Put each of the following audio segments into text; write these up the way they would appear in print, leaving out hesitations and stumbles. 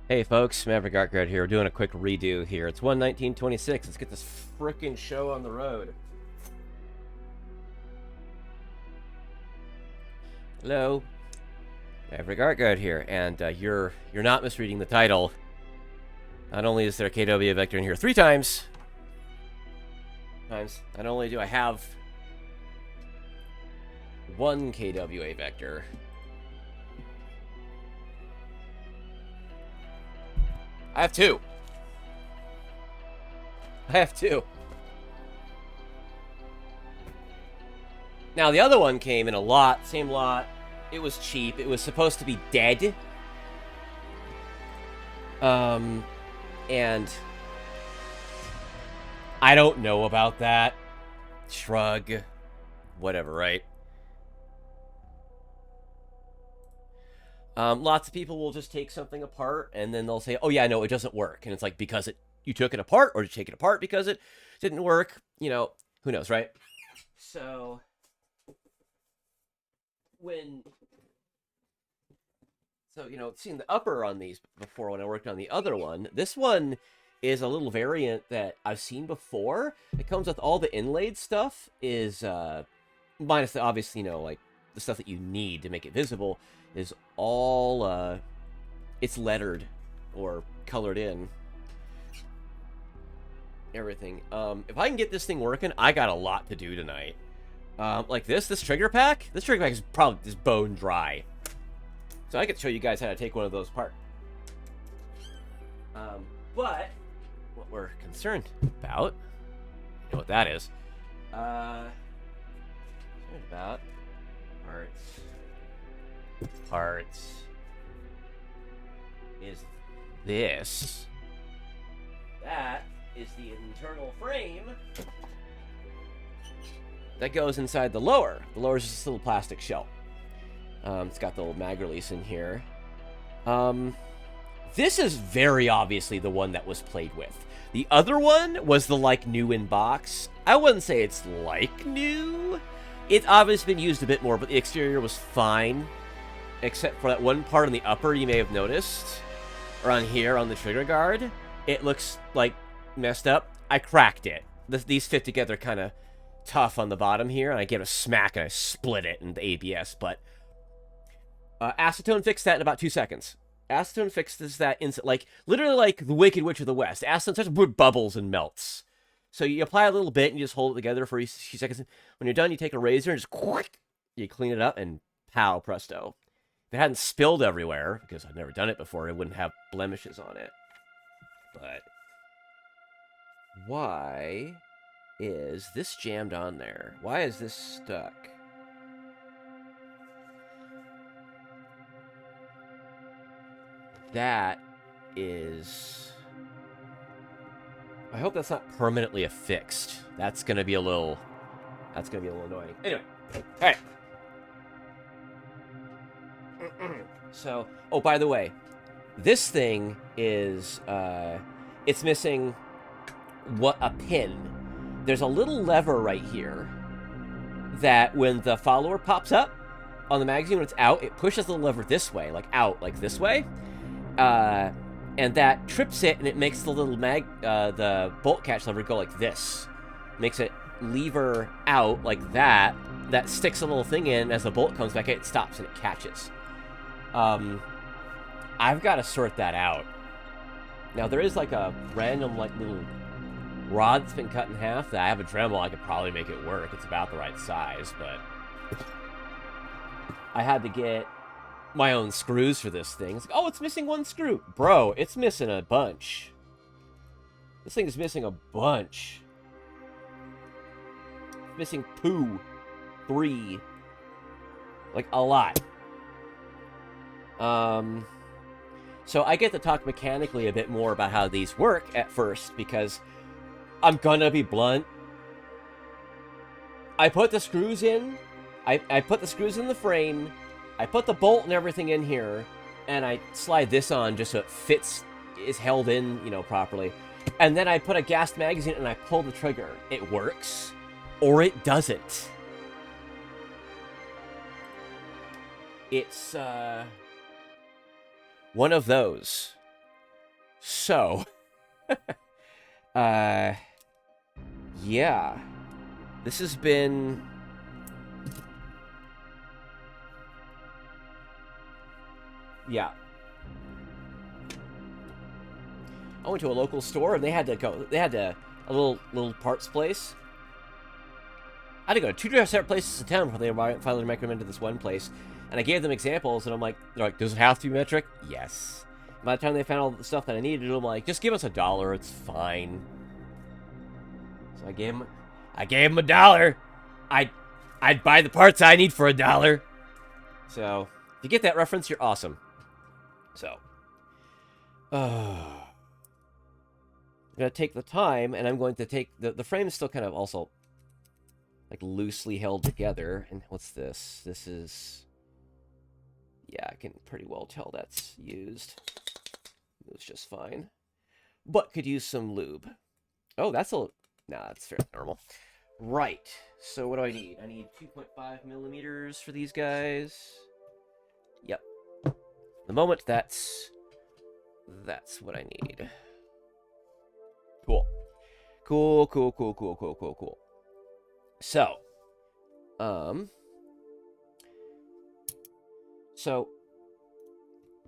Hey folks, Maverick Artguard here. We're doing a quick redo here. It's 1/19/26. Let's get this frickin' show on the road. Hello, Maverick Artguard here, and you're not misreading the title. Not only is there a KW Vector in here 3 times, not only do I have one KWA Vector, I have 2. Now, the other one came in a lot, same lot. It was cheap. It was supposed to be dead. And I don't know about that. Shrug. Whatever, right? Lots of people will just take something apart, and then they'll say, oh, yeah, no, it doesn't work. And it's like, because you took it apart, or did you take it apart because it didn't work? You know, who knows, right? So, seeing the upper on these before when I worked on the other one, this one is a little variant that I've seen before. It comes with all the inlaid stuff, is, minus the obvious, like, the stuff that you need to make it visible, is all, it's lettered or colored in. Everything. If I can get this thing working, I got a lot to do tonight. Like this trigger pack is probably just bone dry. So I could show you guys how to take one of those apart. But what we're concerned about, you know what that is. Concerned about parts is this. That is the internal frame that goes inside the lower. The lower is just a little plastic shell. It's got the little mag release in here. This is very obviously the one that was played with. The other one was the, new in box. I wouldn't say it's like new. It's obviously been used a bit more, but the exterior was fine. Except for that one part on the upper you may have noticed. Around here on the trigger guard. It looks, messed up. I cracked it. These fit together kind of tough on the bottom here, and I give it a smack and I split it in the ABS, but Acetone fixed that in about 2 seconds. Acetone fixes that instant, literally like the Wicked Witch of the West. Acetone starts with bubbles and melts. So you apply a little bit and you just hold it together for a few seconds. When you're done, you take a razor and just you clean it up, and pow, presto. If it hadn't spilled everywhere, because I've never done it before, it wouldn't have blemishes on it. But why is this jammed on there? Why is this stuck? That is... I hope that's not permanently affixed. That's gonna be a little annoying. Anyway, alright. So, oh, by the way, this thing is, it's missing a pin. There's a little lever right here that when the follower pops up on the magazine, when it's out, it pushes the lever this way, this way. And that trips it, and it makes the little the bolt catch lever go like this. Makes it lever out like that. That sticks a little thing in. As the bolt comes back, it stops and it catches. I've got to sort that out. Now, there is a random little rod that's been cut in half that I have a Dremel. I could probably make it work. It's about the right size, but I had to get my own screws for this thing. It's like, oh, it's missing one screw. Bro, it's missing a bunch. This thing is missing a bunch. It's missing 2, 3. A lot. So I get to talk mechanically a bit more about how these work at first, because I'm gonna be blunt. I put the screws in. I put the screws in the frame. I put the bolt and everything in here, and I slide this on just so it fits, is held in, properly. And then I put a gassed magazine and I pull the trigger. It works, or it doesn't. It's, one of those. So, yeah. This has been... Yeah. I went to a local store and they had a little parts place. I had to go to two separate places in town before they finally recommended this one place. And I gave them examples, and they're like, does it have to be metric? Yes. By the time they found all the stuff that I needed, I'm like, just give us $1, it's fine. So I gave him $1. I'd buy the parts I need for $1. So if you get that reference, you're awesome. So, I'm gonna take the time, and I'm going to take the frame is still kind of also like loosely held together. And what's this? This is, yeah, I can pretty well tell that's used. Moves just fine, but could use some lube. Oh, that's that's fairly normal. Right. So what do I need? I need 2.5 millimeters for these guys. Yep. The moment that's what I need. Cool. Cool. So, so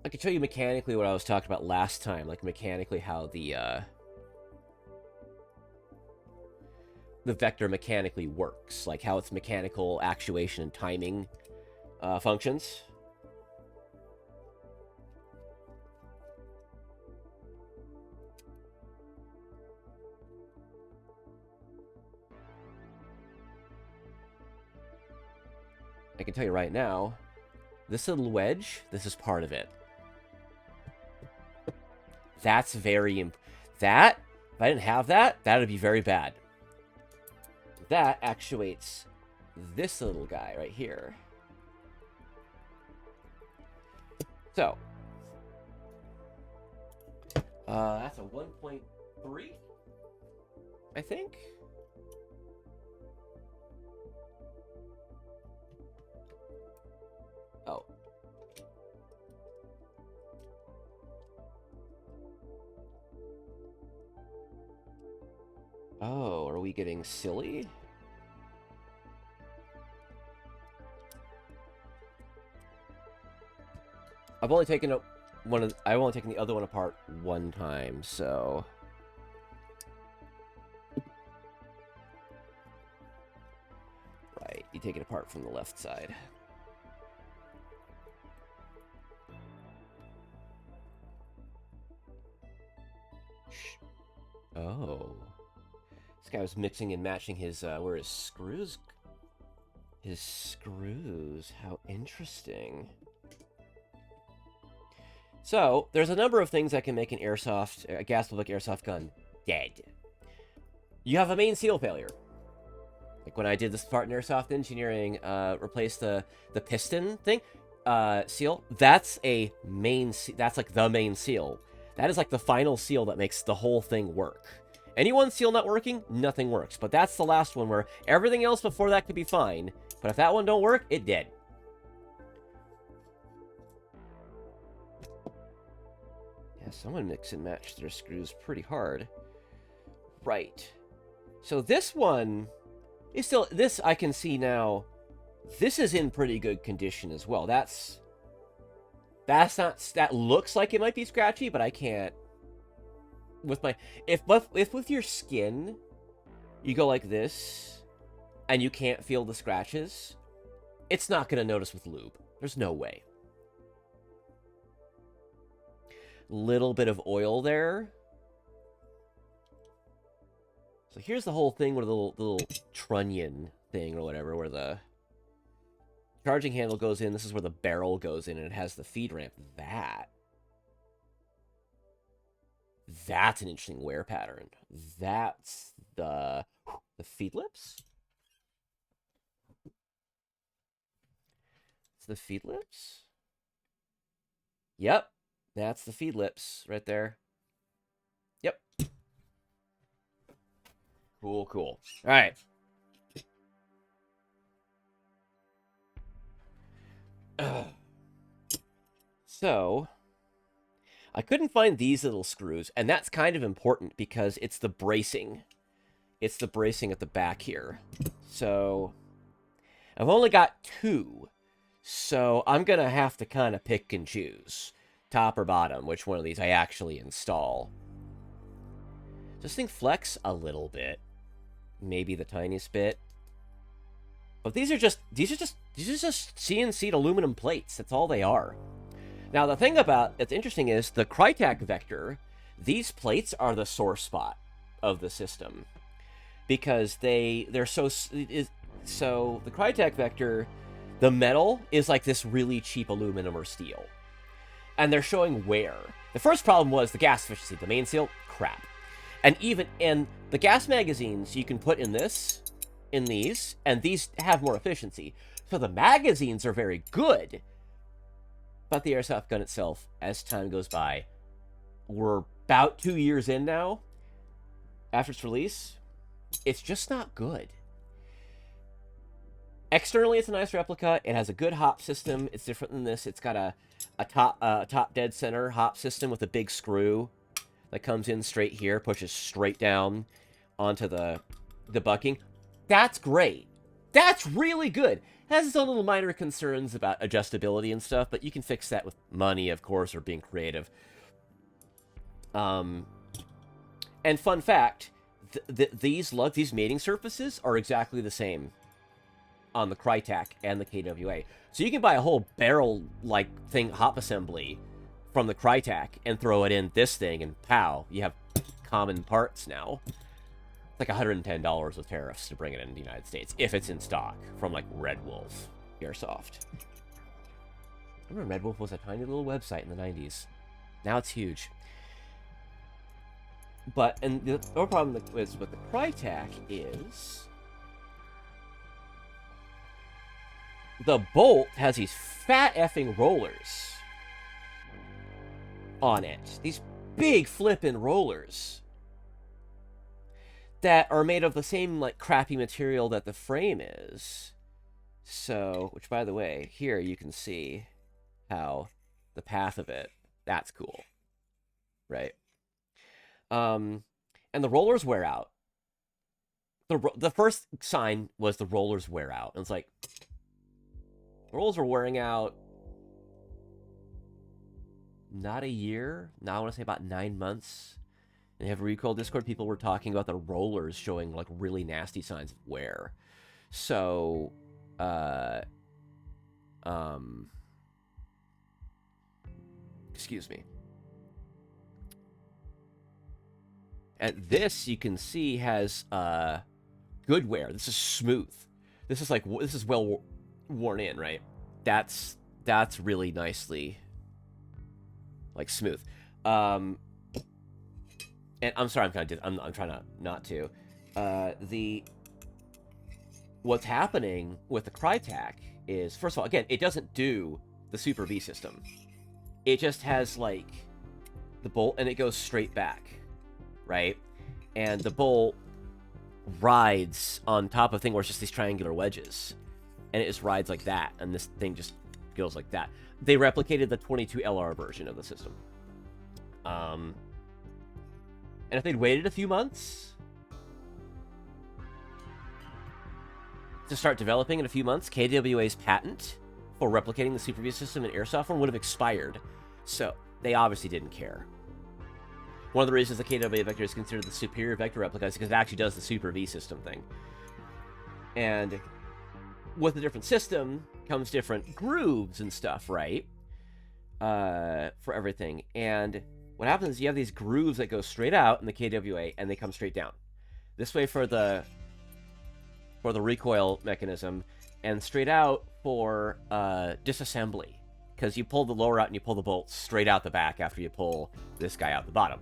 I can show you mechanically what I was talking about last time, like mechanically how the Vector mechanically works, like how its mechanical actuation and timing functions. I can tell you right now, this little wedge, this is part of it. That's very that, if I didn't have that, that would be very bad. That actuates this little guy right here. So, that's a 1.3, I think. Oh. Oh, are we getting silly? I've only taken I've only taken the other one apart one time, so right, you take it apart from the left side. Oh. This guy was mixing and matching his, where his screws... His screws. How interesting. So, there's a number of things that can make a gas public airsoft gun dead. You have a main seal failure. Like when I did this part in Airsoft Engineering, replace the piston thing, seal, that's a main, that's like the main seal. That is like the final seal that makes the whole thing work. Any one seal not working, nothing works. But that's the last one where everything else before that could be fine. But if that one don't work, it dead. Yeah, someone mix and match their screws pretty hard. Right. So this one is still, this I can see now, this is in pretty good condition as well. That's not, that looks like it might be scratchy, but I can't, with my, if with your skin, you go like this, and you can't feel the scratches, it's not going to notice with lube. There's no way. Little bit of oil there. So here's the whole thing with the little trunnion thing or whatever, where the charging handle goes in. This is where the barrel goes in, and it has the feed ramp. That's an interesting wear pattern. That's the feed lips? It's the feed lips? Yep. That's the feed lips right there. Yep. Cool. All right. So, I couldn't find these little screws, and that's kind of important because it's the bracing. It's the bracing at the back here. So I've only got 2, so I'm going to have to kind of pick and choose, top or bottom, which one of these I actually install. This thing flex a little bit, maybe the tiniest bit. But these are just CNC'd aluminum plates. That's all they are. Now, the thing that's interesting is the Crytek Vector, these plates are the sore spot of the system. Because they're so the Crytek Vector, the metal is like this really cheap aluminum or steel. And they're showing wear. The first problem was the gas efficiency. The main seal, crap. And the gas magazines you can put in these, and these have more efficiency. So the magazines are very good. But the airsoft gun itself, as time goes by, we're about 2 years in now, after its release, it's just not good. Externally, it's a nice replica. It has a good hop system. It's different than this. It's got a top dead center hop system with a big screw that comes in straight here, pushes straight down onto the bucking. That's great. That's really good. It has its own little minor concerns about adjustability and stuff, but you can fix that with money, of course, or being creative. And fun fact, these mating surfaces are exactly the same on the Crytek and the KWA. So you can buy a whole barrel-like thing hop assembly from the Crytek and throw it in this thing, and pow, you have common parts now. It's like $110 with tariffs to bring it into the United States, if it's in stock, from like Red Wolf Airsoft. I remember Red Wolf was a tiny little website in the 90s. Now it's huge. And the other problem with the Crytek is the bolt has these fat effing rollers on it. These big flippin' rollers that are made of the same, like, crappy material that the frame is. So, which, by the way, here you can see how the path of it, that's cool. Right? And the rollers wear out. The first sign was the rollers wear out. And it's like, the rollers are wearing out not a year. Now I want to say about 9 months. And have a Recoil Discord, people were talking about the rollers showing like really nasty signs of wear. So, excuse me. And this you can see has good wear. This is smooth. This is well worn in, right? That's really nicely like smooth. And I'm sorry, I'm trying not to. What's happening with the Crytek is, first of all, again, it doesn't do the Super V system. It just has like the bolt, and it goes straight back, right? And the bolt rides on top of a thing where it's just these triangular wedges, and it just rides like that, and this thing just goes like that. They replicated the 22LR version of the system. And if they'd waited a few months to start developing in a few months, KWA's patent for replicating the Super V system in airsoft form would have expired. So they obviously didn't care. One of the reasons the KWA Vector is considered the superior Vector replica is because it actually does the Super V system thing. And with a different system comes different grooves and stuff, right? For everything. And what happens is you have these grooves that go straight out in the KWA, and they come straight down. This way for the recoil mechanism, and straight out for disassembly. Because you pull the lower out and you pull the bolts straight out the back after you pull this guy out the bottom.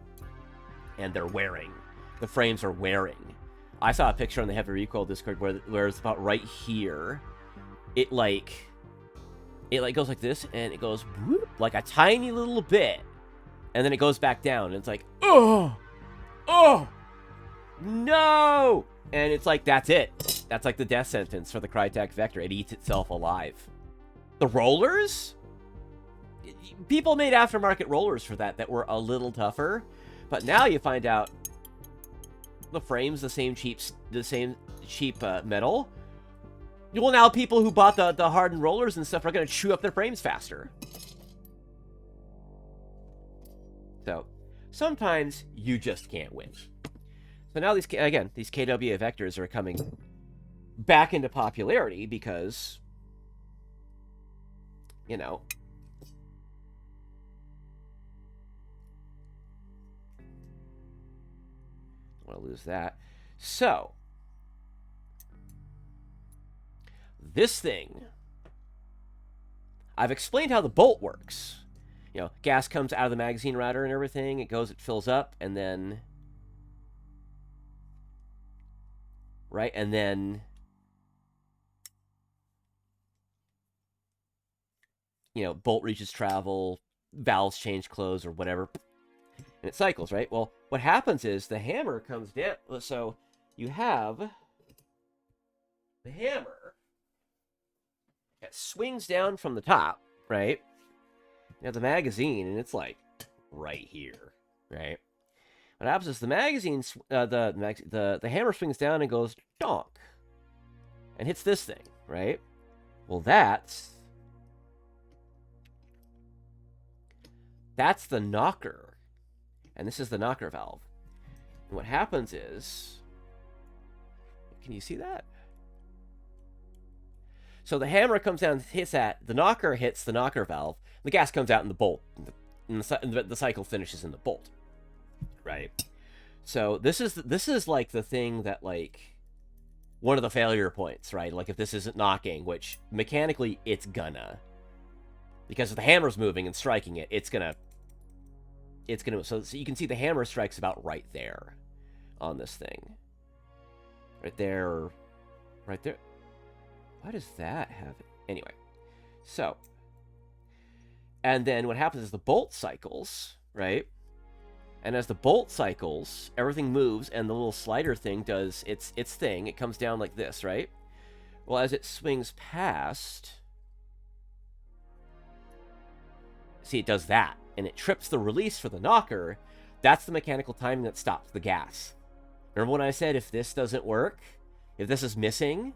And they're wearing. The frames are wearing. I saw a picture on the Heavy Recoil Discord where it's about right here. It goes like this, and it goes whoop, like a tiny little bit. And then it goes back down, and it's like, oh, no! And it's like, that's it. That's like the death sentence for the Crytek Vector. It eats itself alive. The rollers? people made aftermarket rollers for that were a little tougher, but now you find out the frame's the same cheap metal. Well, now people who bought the hardened rollers and stuff are going to chew up their frames faster. So sometimes you just can't win. So now these KWA Vectors are coming back into popularity because, you know, I want to lose that. So this thing, I've explained how the bolt works. You know, gas comes out of the magazine router and everything. It fills up, and then, right, and then, you know, bolt reaches travel, valves change close or whatever, and it cycles, right? Well, what happens is the hammer comes down. So you have the hammer that swings down from the top, right? You have the magazine, and it's like right here, right? What happens is the magazine, the hammer swings down and goes donk, and hits this thing, right? Well, that's the knocker, and this is the knocker valve. And what happens is, can you see that? So the hammer comes down, hits that, the knocker hits the knocker valve, the gas comes out in the bolt, and the cycle finishes in the bolt, right? So this is like the thing that, like, one of the failure points, right? Like, if this isn't knocking, which mechanically it's gonna, because if the hammer's moving and striking it, it's gonna. So you can see the hammer strikes about right there on this thing, right there, right there. Why does that have it? Anyway, so, and then what happens is the bolt cycles, right? And as the bolt cycles, everything moves, and the little slider thing does its thing. It comes down like this, right? Well, as it swings past, see, it does that, and it trips the release for the knocker. That's the mechanical timing that stops the gas. Remember when I said if this doesn't work, if this is missing,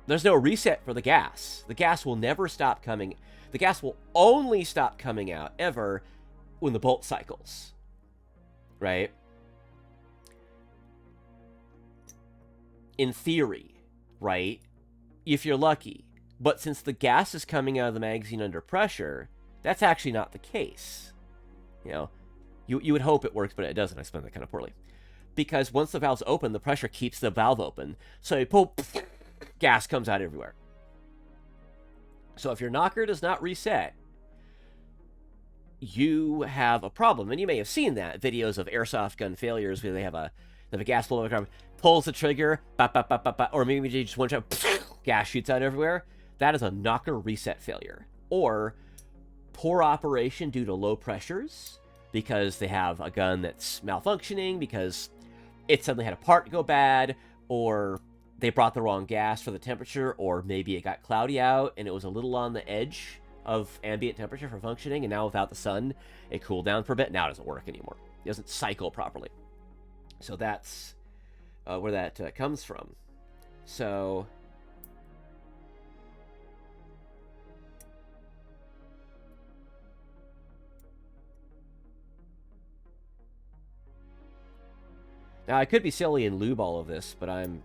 there's no reset for the gas. The gas will never stop coming. The gas will only stop coming out ever when the bolt cycles, right? In theory, right? If you're lucky. But since the gas is coming out of the magazine under pressure, that's actually not the case. You know, you would hope it works, but it doesn't. I explained that kind of poorly. Because once the valve's open, the pressure keeps the valve open. So you pull, gas comes out everywhere. So if your knocker does not reset, you have a problem. And you may have seen that, videos of airsoft gun failures where they have a gas blowout, pulls the trigger, or maybe just one shot, gas shoots out everywhere. That is a knocker reset failure. Or poor operation due to low pressures, because they have a gun that's malfunctioning, because it suddenly had a part go bad, or they brought the wrong gas for the temperature, or maybe it got cloudy out and it was a little on the edge of ambient temperature for functioning, and now without the sun, it cooled down for a bit. Now it doesn't work anymore. It doesn't cycle properly. So that's where that comes from. So now I could be silly and lube all of this, but I'm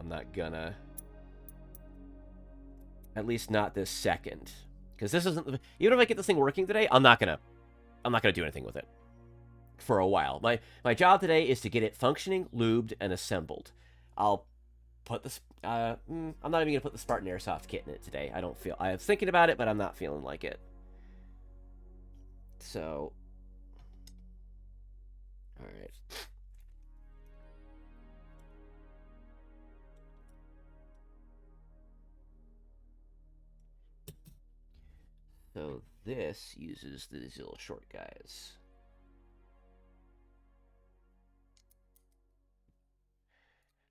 not gonna. At least not this second, because this isn't. Even if I get this thing working today, I'm not gonna do anything with it for a while. My job today is to get it functioning, lubed, and assembled. I'll put this. I'm not even gonna put the Spartan Airsoft kit in it today. I don't feel. I was thinking about it, but I'm not feeling like it. So, all right. So this uses these little short guys.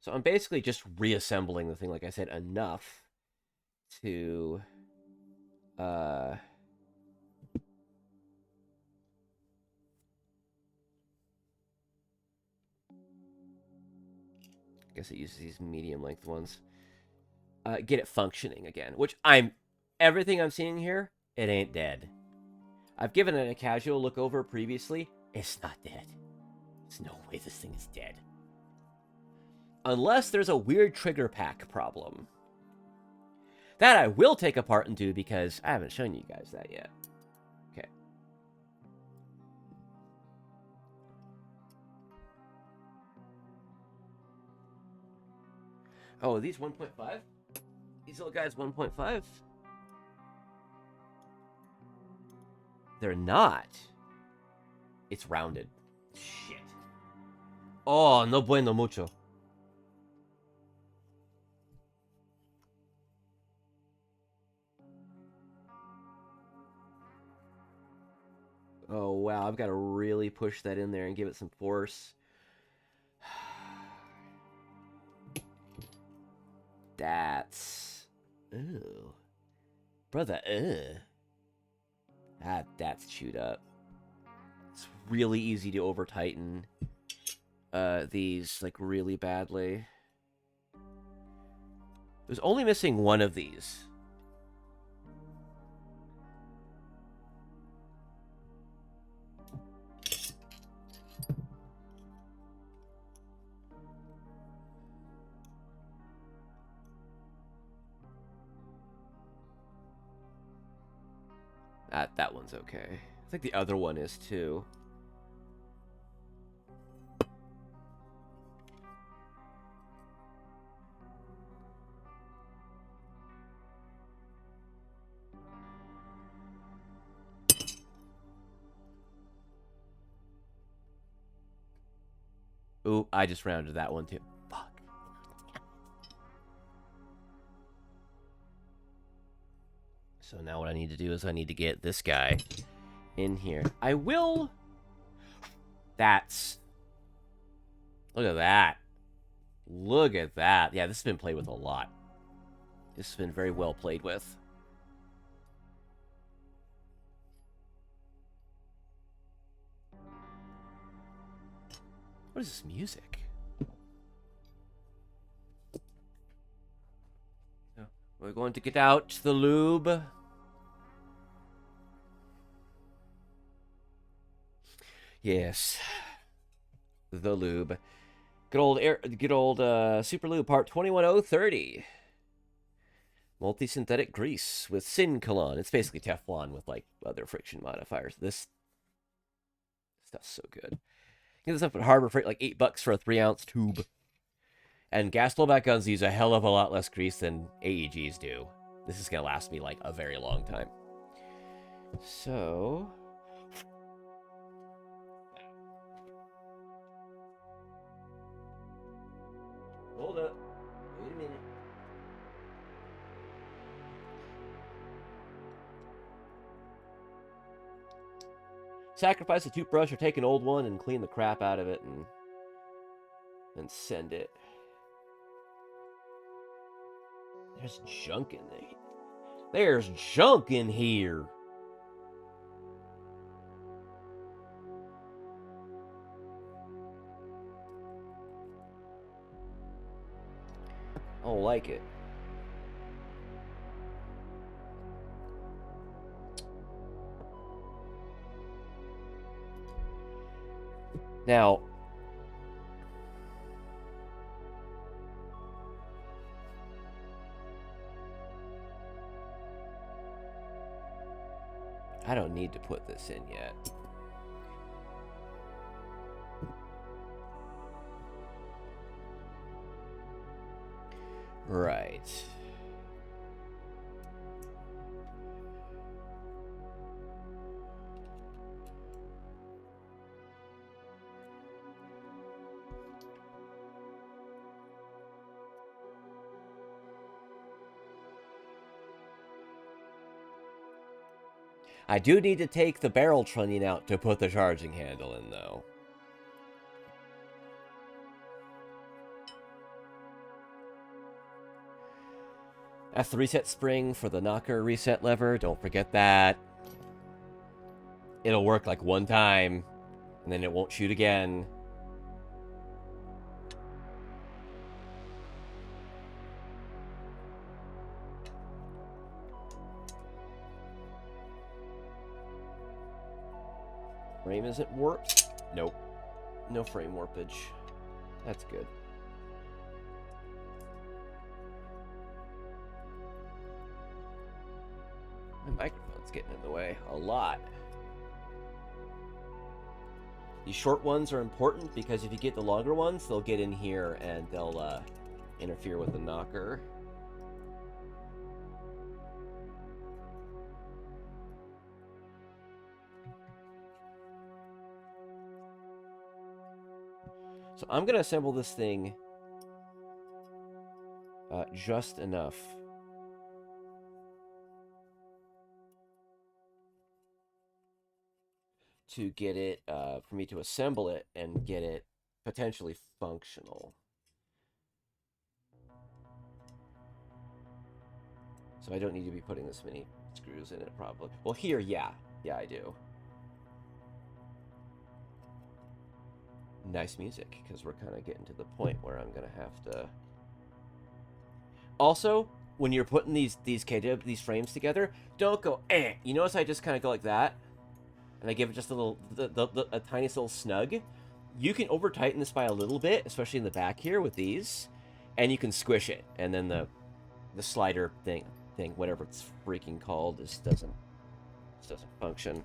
So I'm basically just reassembling the thing, like I said, enough to Uh... I guess it uses these medium length ones. Get it functioning again, which everything I'm seeing here, it ain't dead. I've given it a casual look over previously. It's not dead. There's no way this thing is dead. Unless there's a weird trigger pack problem. That I will take apart and do because I haven't shown you guys that yet. Okay. Oh, are these 1.5? These little guys 1.5? They're not. It's rounded. Shit. Oh, no bueno mucho. Oh, wow. I've got to really push that in there and give it some force. That's... Ooh. Brother, that's chewed up. It's really easy to over-tighten these, like, really badly. There's only missing one of these. That one's okay. I think the other one is too. Ooh, I just rounded that one too. Fuck. So now what I need to do is I need to get this guy in here. I will... That's... Look at that. Look at that. Yeah, this has been played with a lot. This has been very well played with. What is this music? We're going to get out the lube. Yes. The lube. Good old Super Lube part 21030. Multi-synthetic grease with Syncolon. It's basically Teflon with like other friction modifiers. This stuff's so good. Get this up at Harbor Freight like $8 for a 3-ounce tube. And gas blowback guns use a hell of a lot less grease than AEGs do. This is gonna last me like a very long time. So hold up. Wait a minute. Sacrifice a toothbrush or take an old one and clean the crap out of it and send it. There's junk in there. There's junk in here. I don't like it. Now, I don't need to put this in yet. Right. I do need to take the barrel trunnion out to put the charging handle in, though. That's the reset spring for the knocker reset lever. Don't forget that. It'll work like one time, and then it won't shoot again. Frame isn't warped? Nope. No frame warpage. That's good. My microphone's getting in the way a lot. These short ones are important because if you get the longer ones, they'll get in here and they'll interfere with the knocker. So I'm going to assemble this thing just enough to get it, for me to assemble it and get it potentially functional. So I don't need to be putting this many screws in it, probably. Well, here, yeah. Yeah, I do. Nice music, because we're kind of getting to the point where I'm going to have to... Also, when you're putting these frames together, don't go, eh. You notice I just kind of go like that? And I give it just a little, a tiny little snug. You can over-tighten this by a little bit, especially in the back here with these, and you can squish it. And then the slider thing, whatever it's freaking called, just doesn't function.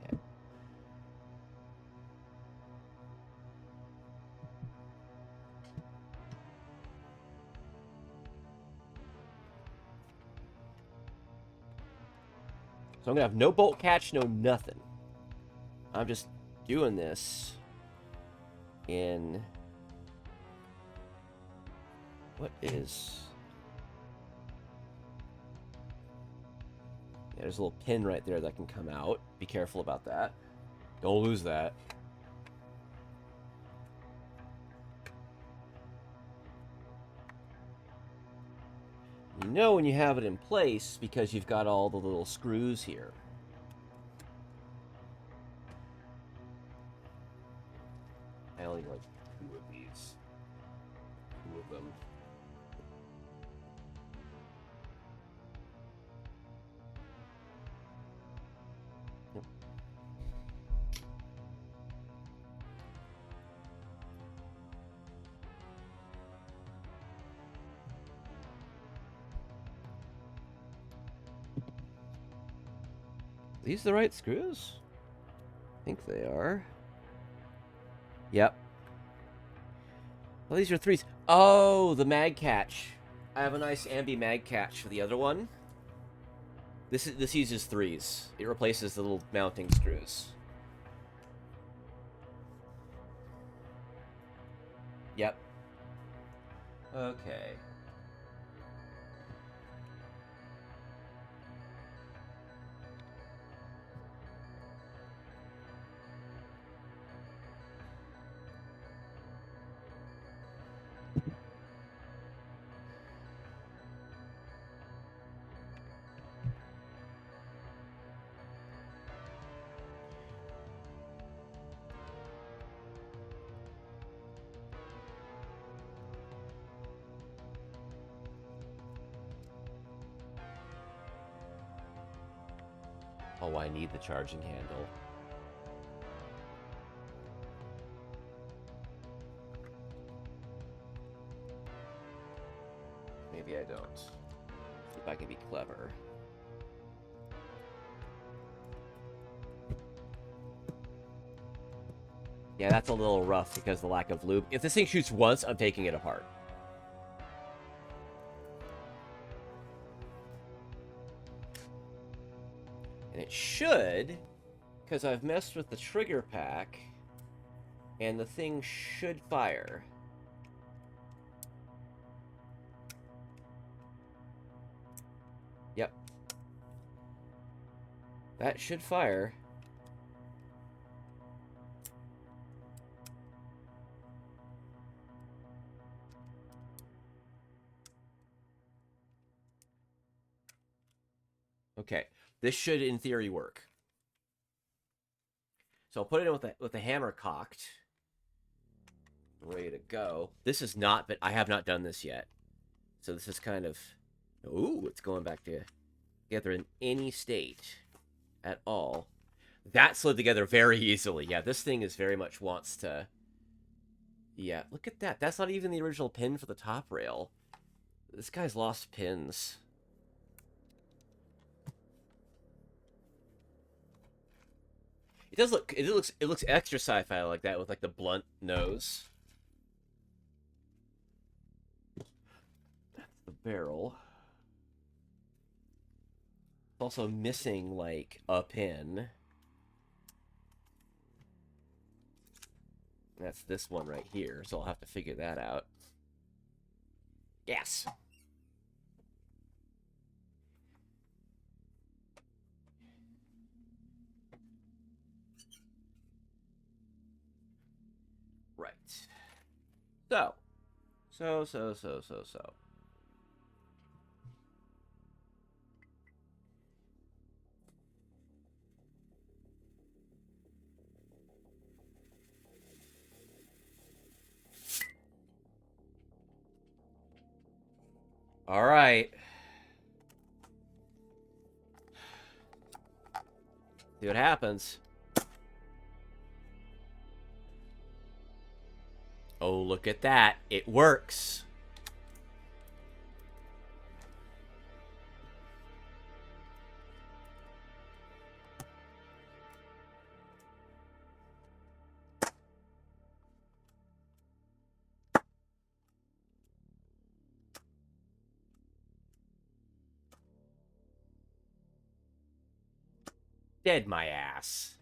Yeah. So I'm gonna have no bolt catch, no nothing. I'm just doing this in what is... Yeah, there's a little pin right there that can come out. Be careful about that. Don't lose that. You know when you have it in place because you've got all the little screws here. I only like 2 of these. 2 of them. Yep. Are these the right screws? I think they are. Yep. Well, these are 3s. Oh, the mag catch. I have a nice ambi mag catch for the other one. This uses 3s. It replaces the little mounting screws. Yep. Okay. Oh, I need the charging handle. Maybe I don't. See if I can be clever. Yeah, that's a little rough because of the lack of lube. If this thing shoots once, I'm taking it apart. And it should, because I've messed with the trigger pack, and the thing should fire. Yep. That should fire. Okay, this should, in theory, work. So I'll put it in with the hammer cocked. Ready to go. This is not, but I have not done this yet. So this is kind of... Ooh, it's going back together in any state at all. That slid together very easily. Yeah, this thing is very much wants to... Yeah, look at that. That's not even the original pin for the top rail. This guy's lost pins. It does look... It looks extra sci-fi like that with, like, the blunt nose. That's the barrel. It's also missing, like, a pin. That's this one right here, so I'll have to figure that out. Yes! Right. So. All right. See what happens. Oh, look at that. It works. Dead my ass.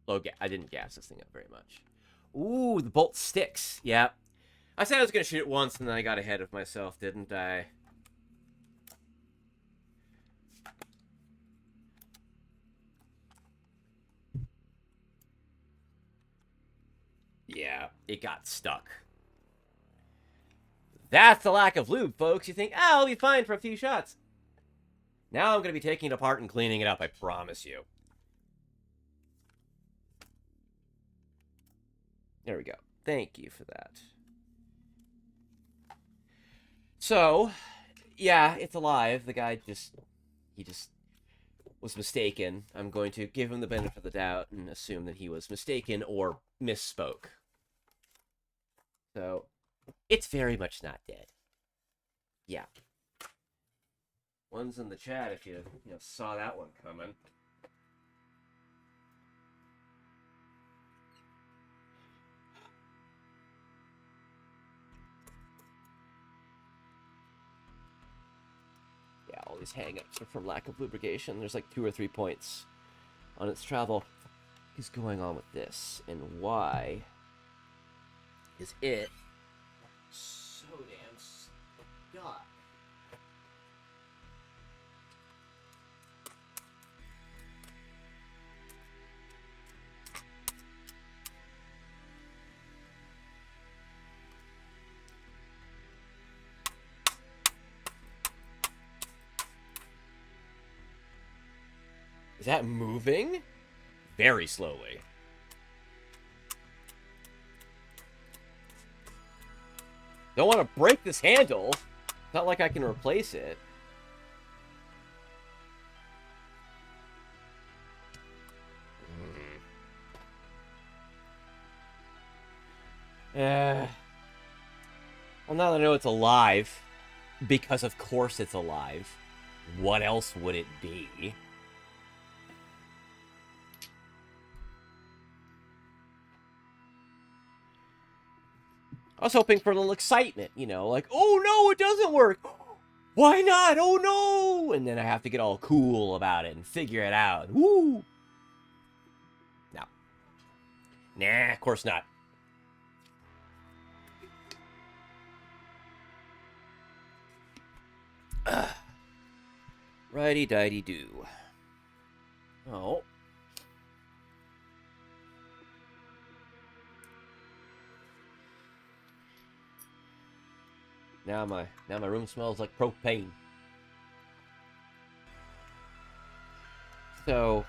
Oh, I didn't gas this thing up very much. Ooh, the bolt sticks. Yep. I said I was going to shoot it once, and then I got ahead of myself, didn't I? Yeah, it got stuck. That's the lack of lube, folks. You think, oh, I'll be fine for a few shots. Now I'm going to be taking it apart and cleaning it up, I promise you. There we go. Thank you for that. So, yeah, it's alive. The guy he just was mistaken. I'm going to give him the benefit of the doubt and assume that he was mistaken or misspoke. So, it's very much not dead. Yeah. One's in the chat if you saw that one coming. Yeah, all these hang-ups are from lack of lubrication. There's like 2 or 3 points on its travel. What is going on with this? And why is it so damn stuck? Is that moving? Very slowly. Don't want to break this handle. It's not like I can replace it. Well, now that I know it's alive, because of course it's alive, what else would it be? I was hoping for a little excitement, like, oh no, it doesn't work. Why not? Oh no! And then I have to get all cool about it and figure it out. Woo! No. Nah, of course not. Righty-dighty-do. Oh. Now my room smells like propane. So,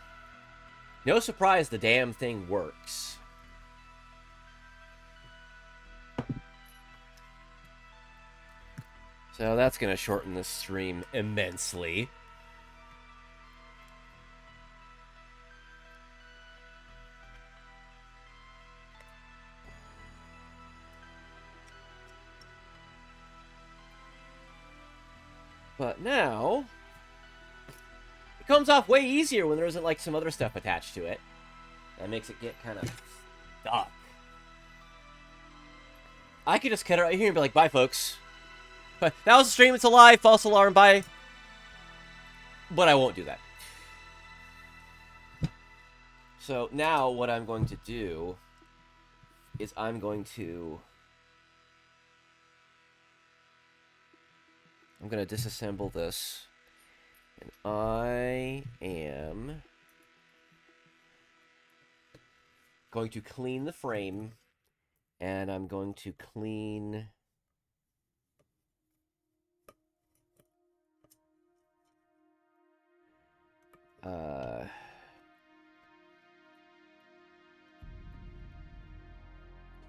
no surprise the damn thing works. So that's going to shorten the stream immensely. But now, it comes off way easier when there isn't like some other stuff attached to it. That makes it get kind of stuck. I could just cut it right here and be like, bye, folks. But that was the stream. It's a lie. False alarm. Bye. But I won't do that. So now what I'm going to do is I'm going to disassemble this. And I am going to clean the frame. And I'm going to clean...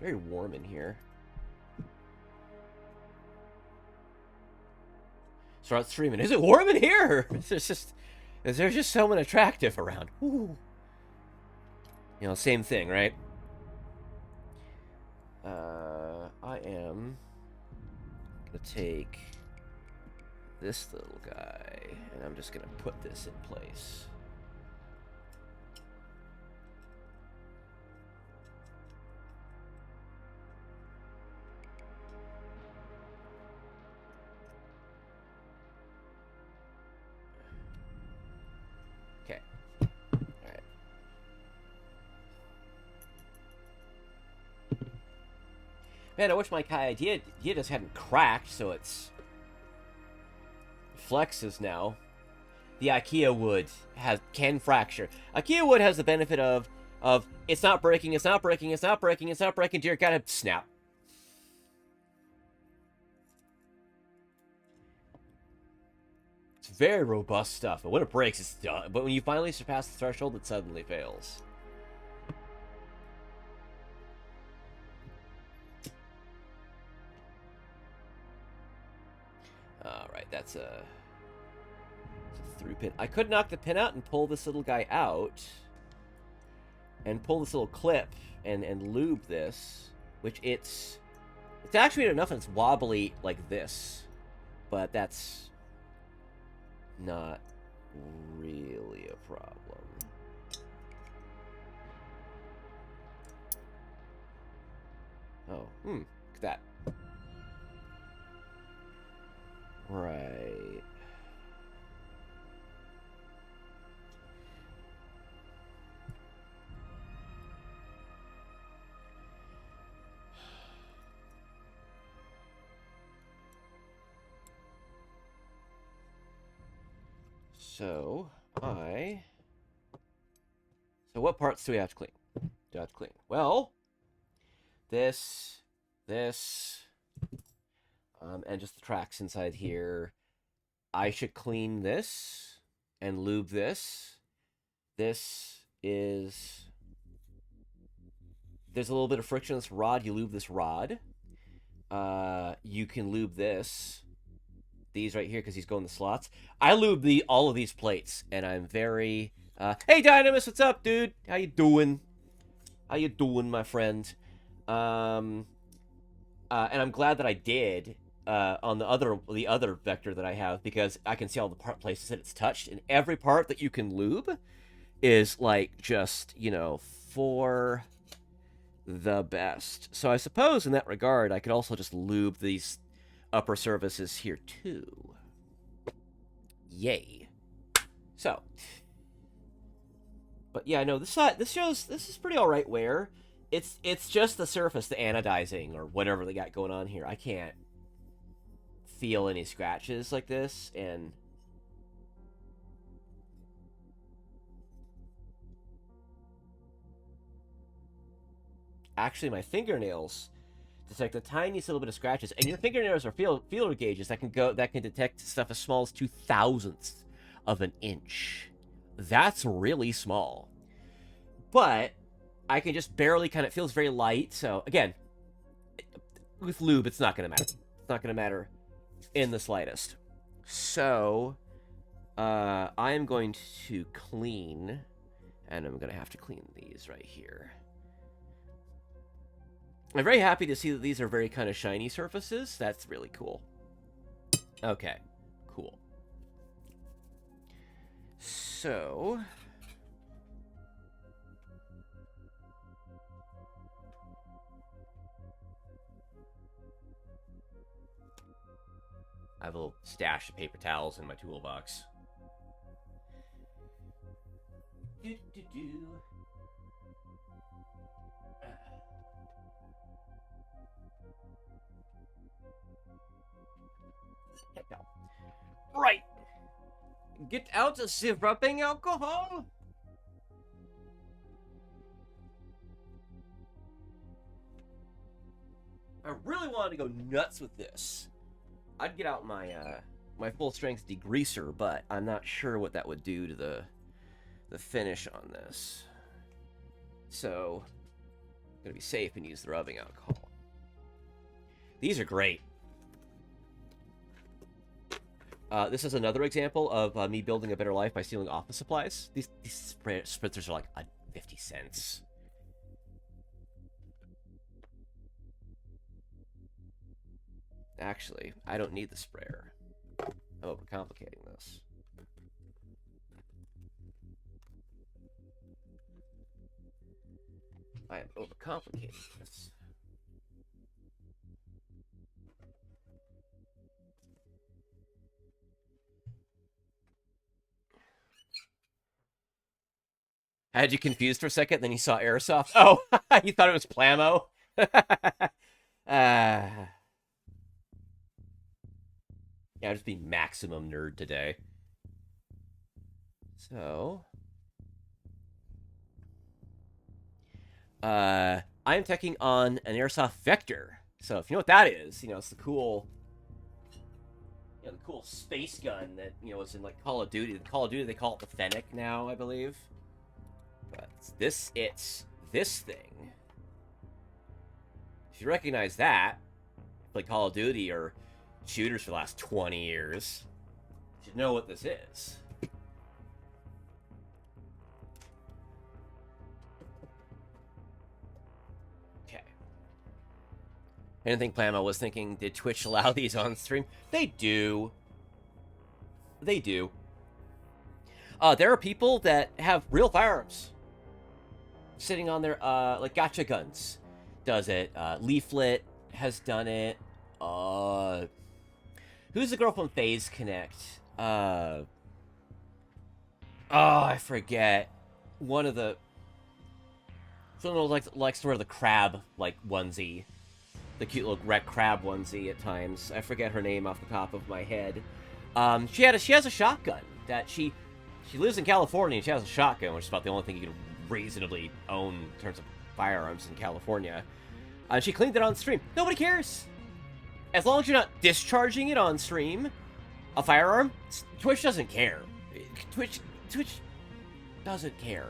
very warm in here. Start streaming. Is it warm in here? Is there just someone attractive around? Ooh. You know, same thing, right? I am gonna take this little guy, and I'm just gonna put this in place. Okay. Alright. Man, I wish my idea just hadn't cracked, so it's flexes now. The IKEA wood can fracture. IKEA wood has the benefit of it's not breaking, it's not breaking, it's not breaking, it's not breaking, dear God, snap. It's very robust stuff, and when it breaks, it's done. But when you finally surpass the threshold, it suddenly fails. Alright, that's a through pin. I could knock the pin out and pull this little guy out. And pull this little clip and lube this. Which it's actually enough and it's wobbly like this. But that's not really a problem. Oh, look at that. Right. So what parts do we have to clean? Well, this, and just the tracks inside here. I should clean this and lube this. There's a little bit of friction in this rod. You lube this rod. You can lube these right here because he's going the slots. I lube all of these plates, and I'm very... hey, Dynamis, what's up, dude? How you doing? How you doing, my friend? And I'm glad that I did on the other vector that I have, because I can see all the places that it's touched, and every part that you can lube is like just, you know, for the best. So I suppose in that regard, I could also just lube these upper surfaces here too. Yay. So, but yeah, no, this is pretty all right wear. It's just the surface, the anodizing or whatever they got going on here. I can't feel any scratches like this, and actually my fingernails detect the tiniest little bit of scratches, and your fingernails are feeler gauges that can detect stuff as small as 2/1000ths of an inch. That's really small. But I can just barely it feels very light. So again, with lube, it's not gonna matter. It's not gonna matter in the slightest. So I am going to clean, and I'm gonna have to clean these right here. I'm very happy to see that these are very kind of shiny surfaces. That's really cool. Okay, cool. So I have a little stash of paper towels in my toolbox. Right. Get out the rubbing alcohol. I really wanted to go nuts with this. I'd get out my my full strength degreaser, but I'm not sure what that would do to the finish on this. So I'm gonna be safe and use the rubbing alcohol. These are great. This is another example of me building a better life by stealing office supplies. These spritzers are like 50 cents. Actually, I don't need the sprayer. I'm overcomplicating this. I am overcomplicating this. I had you confused for a second, then you saw Airsoft. Oh, you thought it was Plamo? Yeah, I'll just be maximum nerd today. So, I am taking on an Airsoft Vector. So if you know what that is, it's the cool, the cool space gun that was in like Call of Duty. In Call of Duty, they call it the Fennec now, I believe. But it's this thing. If you recognize that, like Call of Duty or shooters for the last 20 years, you should know what this is. Okay. Anything Plamo was thinking, did Twitch allow these on stream? They do. They do. There are people that have real firearms sitting on their, like gotcha guns does it. Leaflet has done it. Who's the girl from FaZe Connect? Oh, I forget. One of the... Someone likes to wear the crab, like, onesie. The cute little red crab onesie at times. I forget her name off the top of my head. She has a shotgun that she lives in California, and she has a shotgun, which is about the only thing you can reasonably own in terms of firearms in California. She cleaned it on stream. Nobody cares. As long as you're not discharging it on stream, a firearm, Twitch doesn't care. Twitch doesn't care.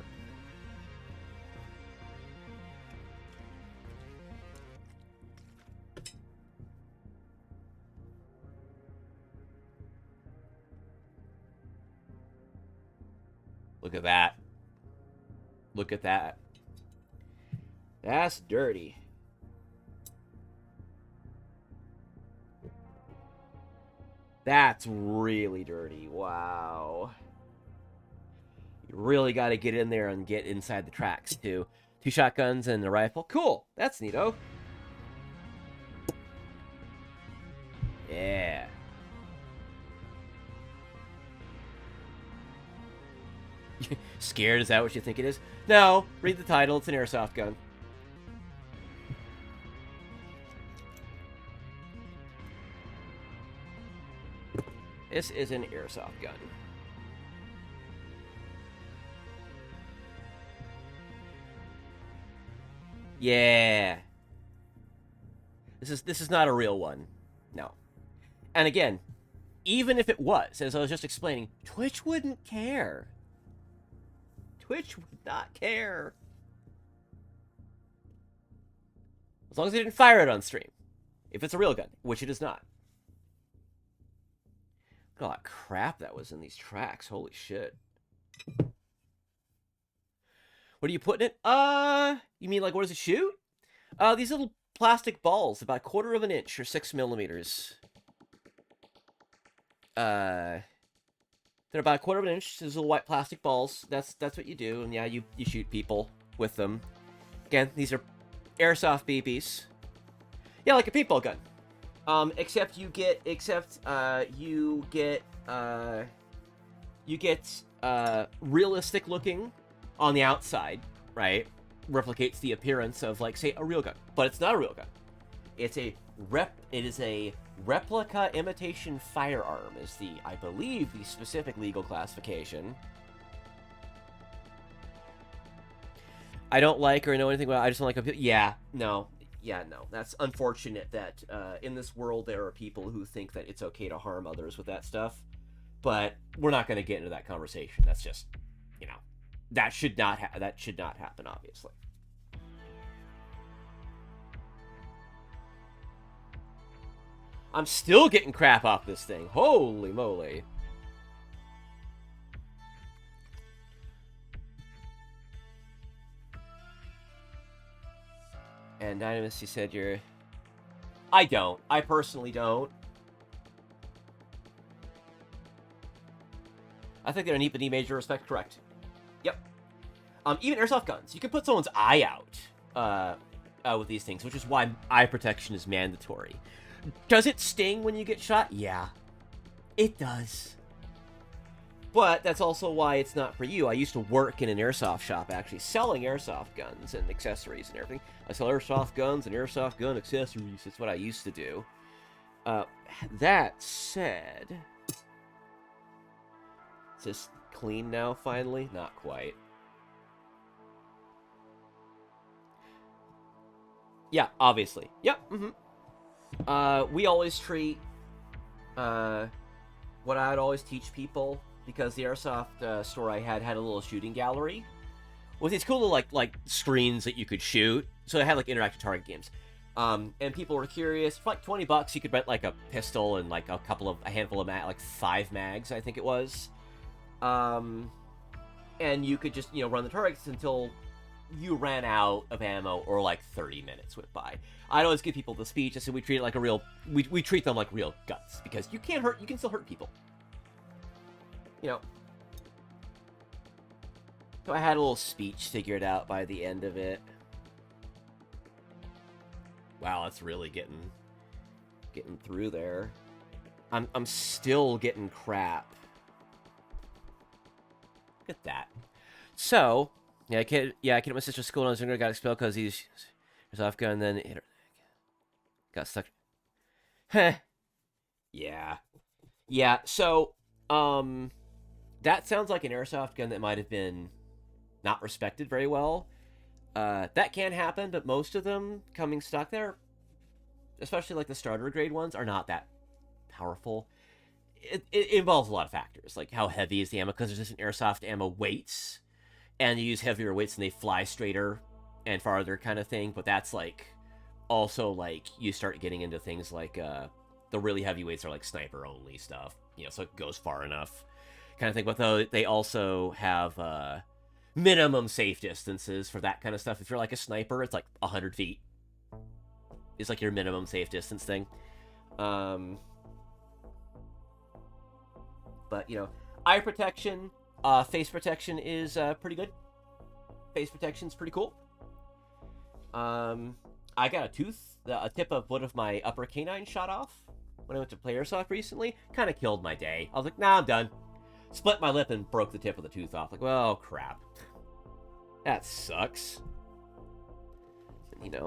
Look at that. Look at that. That's dirty. That's really dirty. Wow. You really got to get in there and get inside the tracks, too. 2 shotguns and a rifle. Cool. That's neato. Yeah. Scared? Is that what you think it is? No. Read the title. It's an airsoft gun. This is an airsoft gun. Yeah. This is not a real one. No. And again, even if it was, as I was just explaining, Twitch wouldn't care. Twitch would not care. As long as they didn't fire it on stream. If it's a real gun, which it is not. Look at all that crap that was in these tracks. Holy shit. What are you putting it? You mean like, what does it shoot? These little plastic balls, about 1/4 of an inch or 6 millimeters. They're about 1/4 of an inch. These little white plastic balls. That's what you do, and yeah, you shoot people with them. Again, these are airsoft BBs. Yeah, like a paintball gun. Except you get realistic looking on the outside, right? Replicates the appearance of, like, say, a real gun, but it's not a real gun. It is a replica imitation firearm, is I believe, the specific legal classification. I don't like or know anything about. I just don't like people. Yeah, no. That's unfortunate that in this world there are people who think that it's okay to harm others with that stuff. But we're not going to get into that conversation. That's just, that should not happen, obviously. I'm still getting crap off this thing. Holy moly. And Dynamis, you said you're... I don't. I personally don't. I think they're need major respect. Correct. Yep. Even airsoft guns. You can put someone's eye out with these things, which is why eye protection is mandatory. Does it sting when you get shot? Yeah. It does. But that's also why it's not for you. I used to work in an airsoft shop, actually, selling airsoft guns and accessories and everything. I sell airsoft guns and airsoft gun accessories. That's what I used to do. That said... Is this clean now, finally? Not quite. Yeah, obviously. Yep, we always treat... what I'd always teach people, because the airsoft store I had a little shooting gallery with these cool little, like screens that you could shoot. So it had, like, interactive target games. And people were curious. For, like, $20, you could rent, like, a pistol and, like, a handful of, like, 5 mags, I think it was. And you could just, run the targets until you ran out of ammo or, like, 30 minutes went by. I'd always give people the speech. I said we treat it like a real... We treat them like real guns, because you can still hurt people. So I had a little speech figured out by the end of it. Wow, that's really getting through there. I'm still getting crap. Look at that. So, I kid my sister's school when I was younger, got expelled because he's off gun, and then got stuck. Heh. Yeah, so, that sounds like an airsoft gun that might have been not respected very well. That can happen, but most of them coming stock there, especially like the starter grade ones, are not that powerful. It involves a lot of factors, like how heavy is the ammo, because there's different airsoft ammo weights, and you use heavier weights and they fly straighter and farther kind of thing, but that's like, also like, you start getting into things like, the really heavy weights are like sniper only stuff, so it goes far enough kind of thing, but though they also have, minimum safe distances for that kind of stuff. If you're like a sniper, it's like 100 feet. It's like your minimum safe distance thing. But, eye protection, face protection is pretty good. Face protection's pretty cool. I got a tip of one of my upper canine shot off when I went to play airsoft recently. Kind of killed my day. I was like, nah, I'm done. Split my lip and broke the tip of the tooth off. Like, well, crap. That sucks.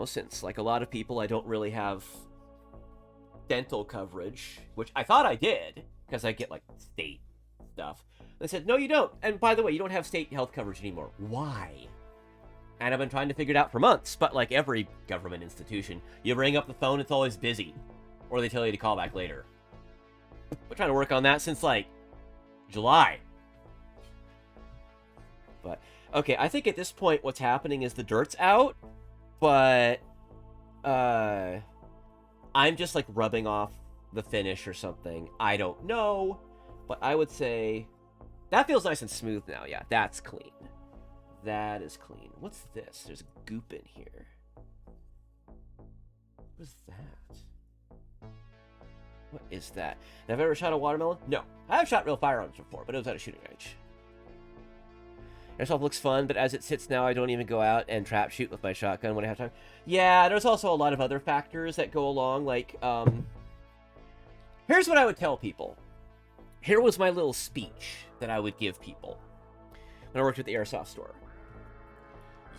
Since, like, a lot of people, I don't really have dental coverage, which I thought I did, because I get, like, state stuff. They said, no, you don't. And by the way, you don't have state health coverage anymore. Why? And I've been trying to figure it out for months, but like every government institution, you ring up the phone, it's always busy. Or they tell you to call back later. We're trying to work on that since like July. But, okay, I think at this point what's happening is the dirt's out, but I'm just like rubbing off the finish or something. I don't know, but I would say that feels nice and smooth now. Yeah, that's clean. That is clean. What's this? There's a goop in here. What is that? What is that? Have I ever shot a watermelon? No. I've shot real firearms before, but it was at a shooting range. Airsoft looks fun, but as it sits now, I don't even go out and trap shoot with my shotgun when I have time. Yeah, there's also a lot of other factors that go along, like, here's what I would tell people. Here was my little speech that I would give people when I worked at the airsoft store.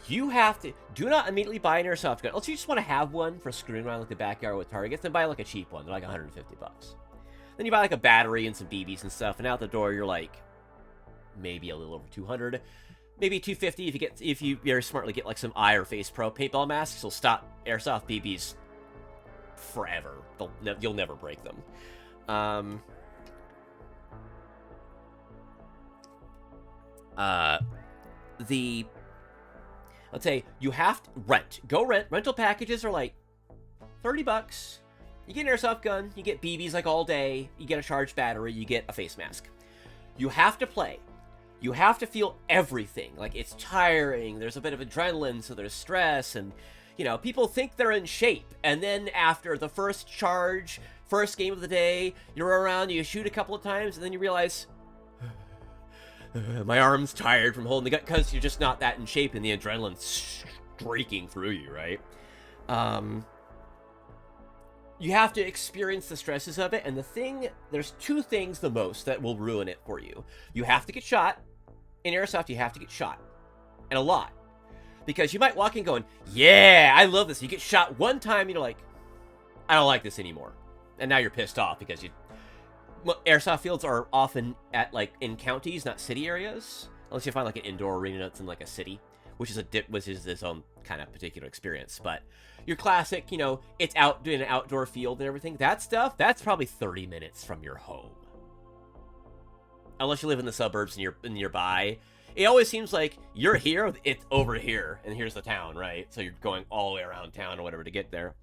You have to, do not immediately buy an airsoft gun. Unless you just want to have one for screwing around like the backyard with targets, then buy like a cheap one. They're like 150 bucks. Then you buy like a battery and some BBs and stuff, and out the door you're like, maybe a little over 200. Maybe 250 if you very smartly get like some eye or face pro paintball masks. Will stop airsoft BBs forever. You'll never break them. Let's say you have to rent. Go rent. Rental packages are like 30 bucks. You get an airsoft gun. You get BBs like all day. You get a charged battery. You get a face mask. You have to play. You have to feel everything. Like, it's tiring. There's a bit of adrenaline, so there's stress. And, you know, people think they're in shape. And then after the first charge, first game of the day, you're around, you shoot a couple of times, and then you realize, my arm's tired from holding the gun, because you're just not that in shape, and the adrenaline's streaking through you, right? You have to experience the stresses of it, and there's two things the most that will ruin it for you. You have to get shot. In airsoft, you have to get shot. And a lot. Because you might walk in going, yeah, I love this. You get shot one time, you're like, I don't like this anymore. And now you're pissed off because airsoft fields are often at, like, in counties, not city areas. Unless you find, like, an indoor arena that's in, like, a city. Which is its own kind of particular experience. But your classic, you know, it's out doing an outdoor field and everything. That stuff, that's probably 30 minutes from your home. Unless you live in the suburbs and you're nearby. It always seems like you're here, it's over here, and here's the town, right? So you're going all the way around town or whatever to get there.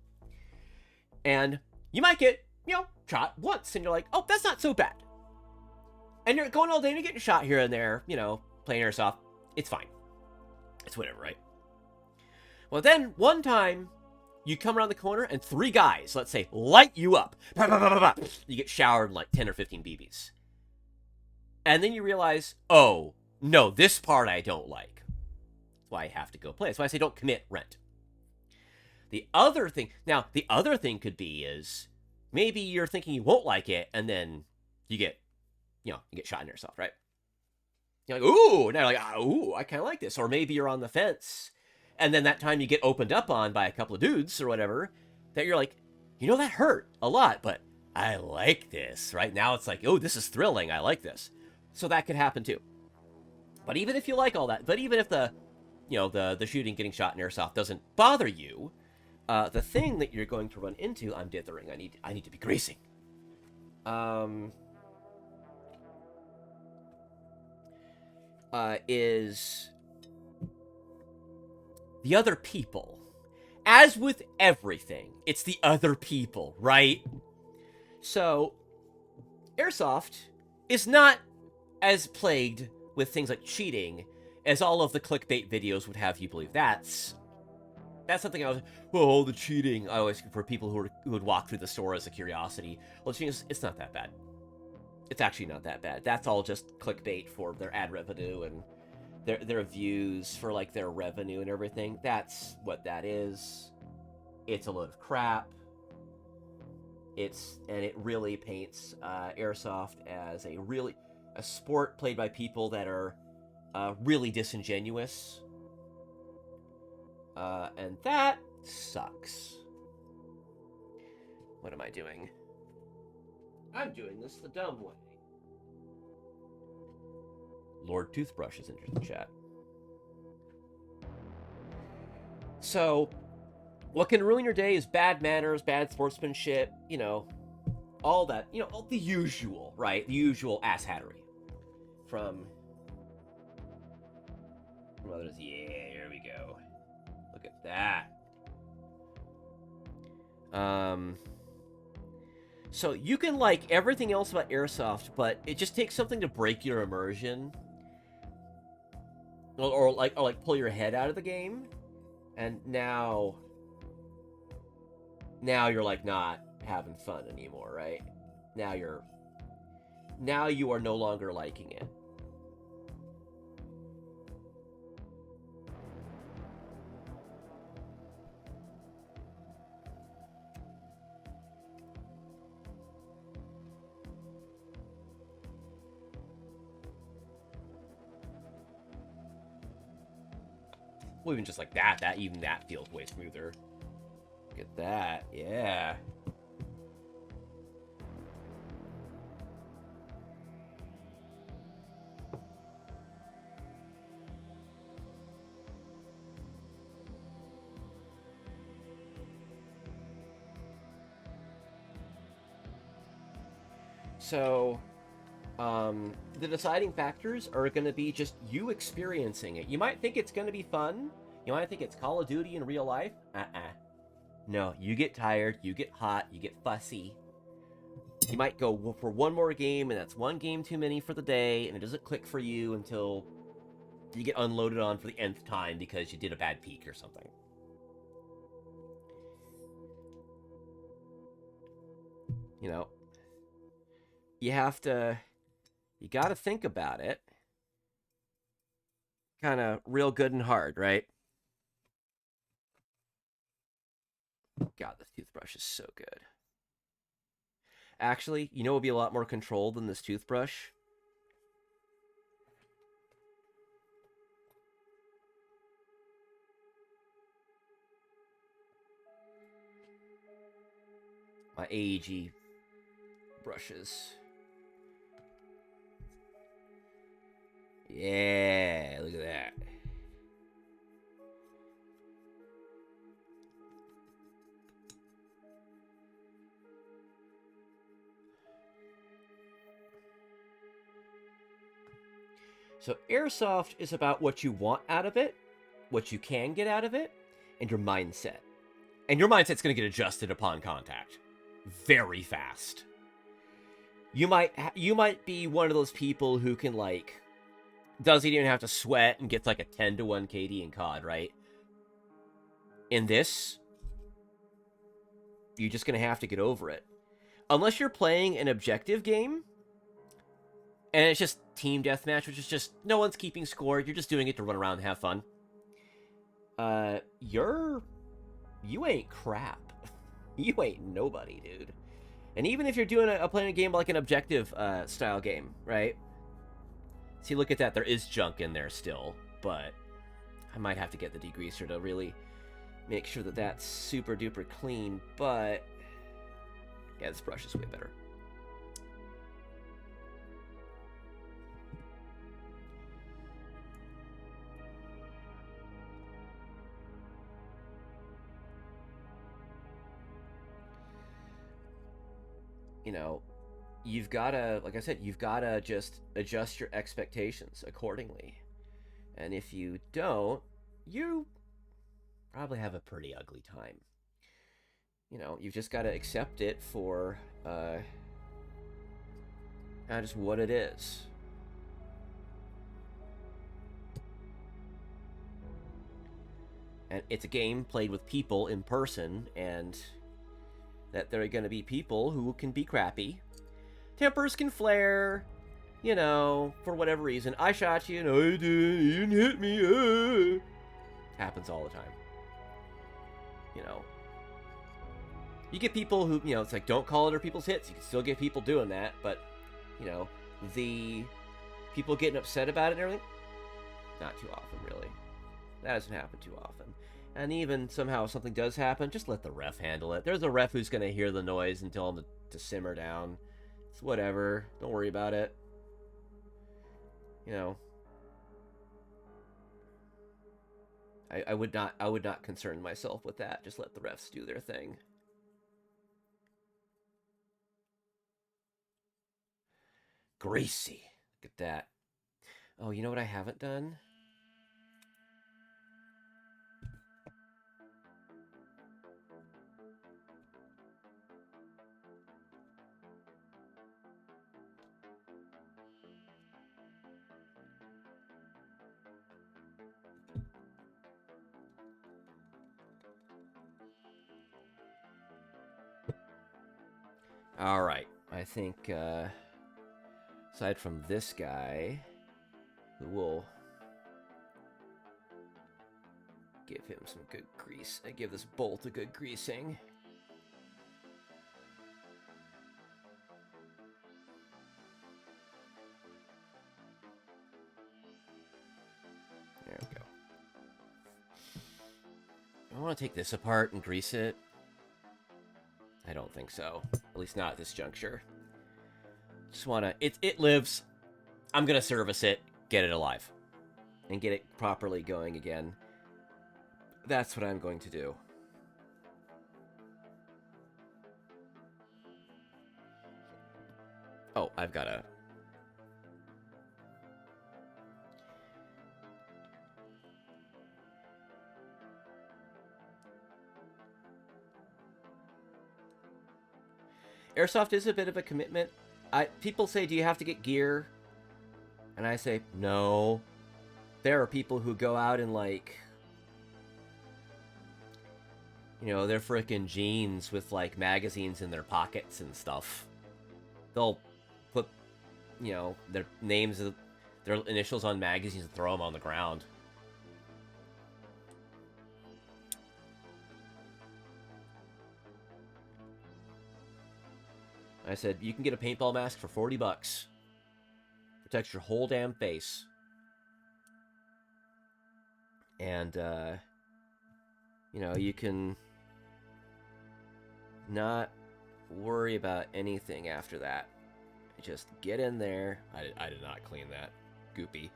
And you might get, you know, shot once, and you're like, oh, that's not so bad. And you're going all day and you're getting shot here and there, you know, playing airsoft. It's fine. It's whatever, right? Well, then, one time, you come around the corner, and 3 guys, let's say, light you up. Bah, bah, bah, bah, bah. You get showered in like 10 or 15 BBs. And then you realize, oh, no, this part I don't like. That's why I have to go play. That's why I say don't commit, rent. The other thing could be is, maybe you're thinking you won't like it, and then you get shot in airsoft, right? You're like, ooh, now you're like, ooh, I kind of like this. Or maybe you're on the fence, and then that time you get opened up on by a couple of dudes or whatever, that you're like, you know, that hurt a lot, but I like this, right? Now it's like, oh, this is thrilling, I like this. So that could happen too. But even if you like all that, but even if the shooting, getting shot in airsoft doesn't bother you, the thing that you're going to run into, I'm dithering, I need to be greasing. Is the other people. As with everything, it's the other people, right? So, airsoft is not as plagued with things like cheating as all of the clickbait videos would have you believe. That's something I was, oh, the cheating. I always, for people who would walk through the store as a curiosity. Well, it's not that bad. It's actually not that bad. That's all just clickbait for their ad revenue and their views for, like, their revenue and everything. That's what that is. It's a load of crap. It really paints airsoft as a sport played by people that are really disingenuous. And that sucks. What am I doing? I'm doing this the dumb way. Lord Toothbrush has entered the chat. So, what can ruin your day is bad manners, bad sportsmanship, all that, all the usual, right? The usual asshattery from others. Yeah, here we go. Look at that. So you can like everything else about Airsoft, but it just takes something to break your immersion, or like pull your head out of the game, and now you're like not having fun anymore, right? Now you are no longer liking it. Well, even just like that feels way smoother. Look at that, yeah. So, the deciding factors are going to be just you experiencing it. You might think it's going to be fun. You might think it's Call of Duty in real life. No, you get tired, you get hot, you get fussy. You might go for one more game, and that's one game too many for the day, and it doesn't click for you until you get unloaded on for the nth time because you did a bad peek or something. You gotta think about it kind of real good and hard, right? God, this toothbrush is so good. Actually, you know what would be a lot more controlled than this toothbrush? My AEG brushes. Yeah, look at that. So Airsoft is about what you want out of it, what you can get out of it, and your mindset. And your mindset's going to get adjusted upon contact very fast. You might be one of those people who can like doesn't even have to sweat and gets like a 10-1 KD in COD, right? In this, you're just going to have to get over it. Unless you're playing an objective game, and it's just team deathmatch, which is just no one's keeping score. You're just doing it to run around and have fun. You ain't crap. You ain't nobody, dude. And even if you're doing playing a game like an objective style game, right? See, look at that. There is junk in there still, but I might have to get the degreaser to really make sure that that's super duper clean. But yeah, this brush is way better. You've got to, like I said, you've got to just adjust your expectations accordingly. And if you don't, you probably have a pretty ugly time. You've just got to accept it for just what it is. And it's a game played with people in person, and that there are going to be people who can be crappy. Tempers can flare, for whatever reason. I shot you, no, you didn't hit me. Happens all the time. You get people who, it's like, don't call other people's hits. You can still get people doing that, but, the people getting upset about it and everything, not too often, really. That doesn't happen too often. And even somehow if something does happen, just let the ref handle it. There's a ref who's going to hear the noise and tell him to simmer down. It's whatever. Don't worry about it. I would not concern myself with that. Just let the refs do their thing. Greasy. Look at that. Oh, you know what I haven't done? All right. I think aside from this guy, who will give him some good grease. I give this bolt a good greasing. There we go. I want to take this apart and grease it. I don't think so. At least not at this juncture. Just want to... It lives. I'm going to service it, get it alive, and get it properly going again. That's what I'm going to do. Oh, I've got a... Airsoft is a bit of a commitment. People say, do you have to get gear? And I say, no. There are people who go out in, like... You know, their frickin' jeans with, like, magazines in their pockets and stuff. They'll put, you know, their names, their initials on magazines and throw them on the ground. I said, you can get a paintball mask for $40. Protects your whole damn face. And, you know, you can not worry about anything after that. Just get in there. I did not clean that. Goopy.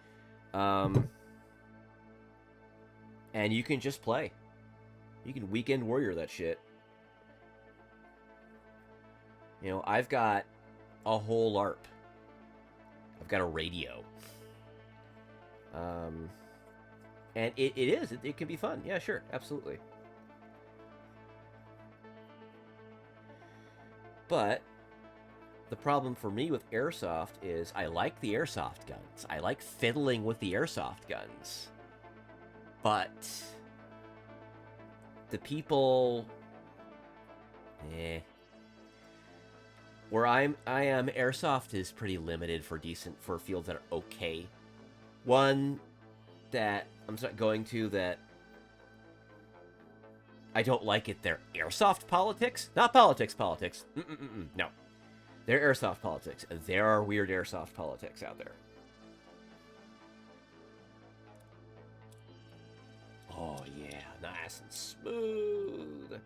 And you can just play. You can weekend warrior that shit. You know, I've got a whole LARP. I've got a radio. And it can be fun. Yeah, sure, absolutely. But the problem for me with airsoft is I like the airsoft guns. I like fiddling with the airsoft guns. But the people... Where I am, airsoft is pretty limited for fields that are okay. One that I'm going to that I don't like it, they're airsoft politics. Not politics. No. They're airsoft politics. There are weird airsoft politics out there. Oh yeah, nice and smooth.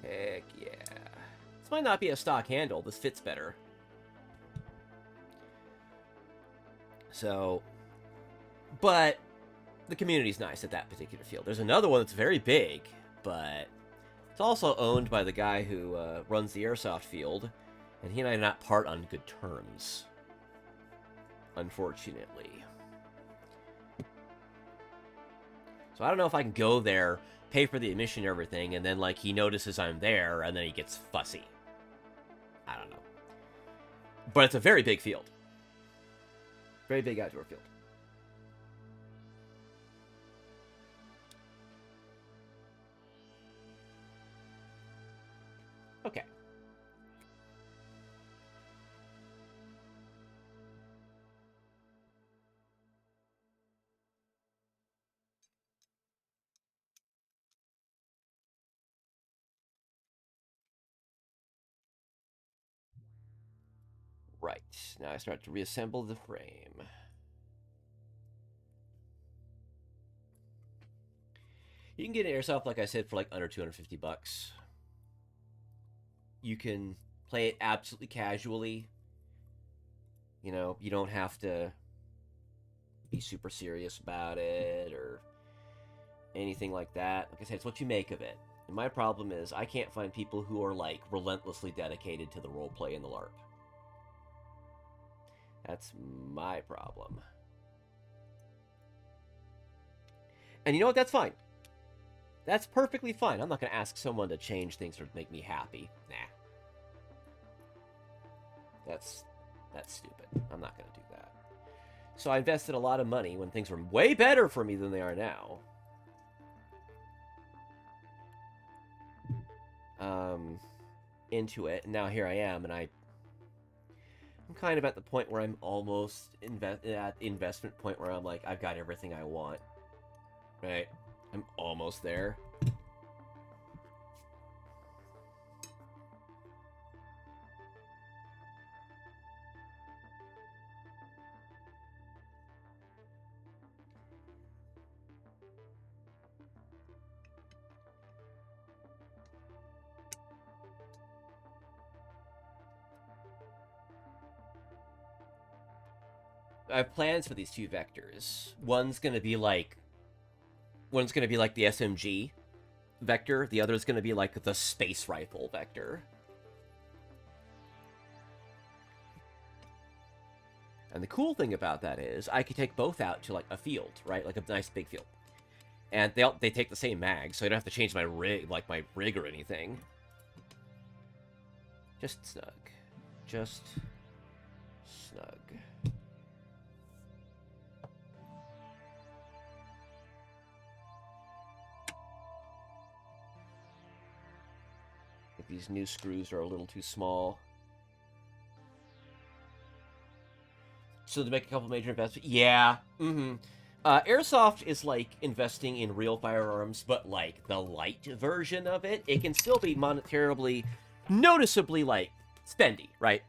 Heck yeah. This might not be a stock handle. This fits better. So, but the community's nice at that particular field. There's another one that's very big, but it's also owned by the guy who runs the airsoft field, and he and I do not part on good terms, unfortunately. So I don't know if I can go there, pay for the admission and everything, and then, like, he notices I'm there, and then he gets fussy. I don't know. But it's a very big field. Very big outdoor field. Okay. Right. Now I start to reassemble the frame. You can get an airsoft, like I said, for like under $250. You can play it absolutely casually. You know, you don't have to be super serious about it, or anything like that. Like I said, it's what you make of it. And my problem is I can't find people who are, like, relentlessly dedicated to the roleplay and the LARP. That's my problem. And you know what? That's fine. That's perfectly fine. I'm not going to ask someone to change things or make me happy. Nah. That's stupid. I'm not going to do that. So I invested a lot of money when things were way better for me than they are now. Into it, and now here I am, and I'm kind of at the point where I'm almost at the investment point where I'm like, I've got everything I want. Right? I'm almost there. I have plans for these two vectors. One's gonna be like the SMG vector. The other is gonna be like the space rifle vector. And the cool thing about that is I could take both out to like a field, right? Like a nice big field. And they take the same mag, so I don't have to change my rig, or anything. Just snug. Just snug. These new screws are a little too small. So to make a couple major investments, yeah. Airsoft is like investing in real firearms, but like the light version of it. It can still be monetarily, noticeably like spendy, right?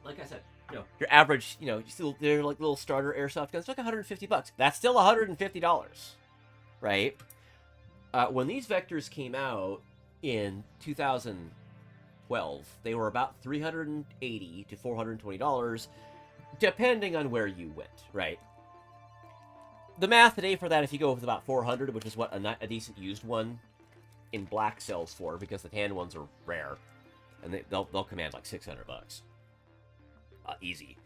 Like I said, your average, they're like little starter airsoft guns, like $150. That's still $150, right? When these vectors came out in 2012, they were about $380 to $420, depending on where you went, right? The math today for that, if you go with about $400, which is what a decent used one in black sells for, because the tan ones are rare, and they'll command like $600, easy.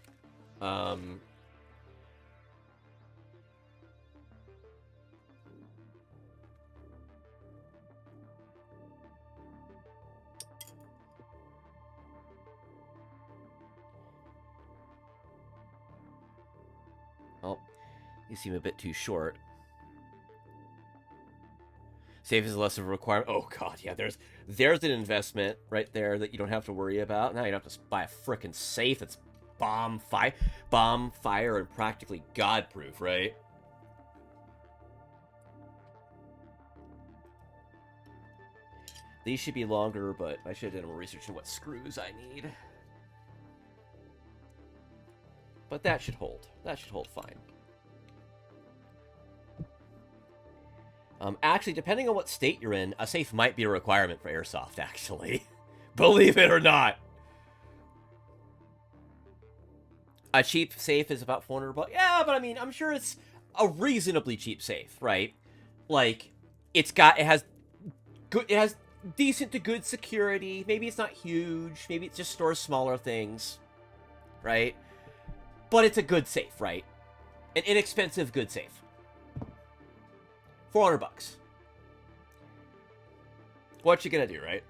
Well, you seem a bit too short. Safe is less of a requirement. Oh god, yeah, there's an investment right there that you don't have to worry about. Now you don't have to buy a frickin' safe that's bomb, fire, and practically god-proof, right? These should be longer, but I should have done more research on what screws I need. But that should hold. That should hold fine. Actually, depending on what state you're in, a safe might be a requirement for Airsoft, actually. Believe it or not. A cheap safe is about $400. Yeah, but I mean, I'm sure it's a reasonably cheap safe, right? Like, it has decent to good security. Maybe it's not huge. Maybe it just stores smaller things, right? But it's a good safe, right? An inexpensive good safe. $400. What you gonna do, right?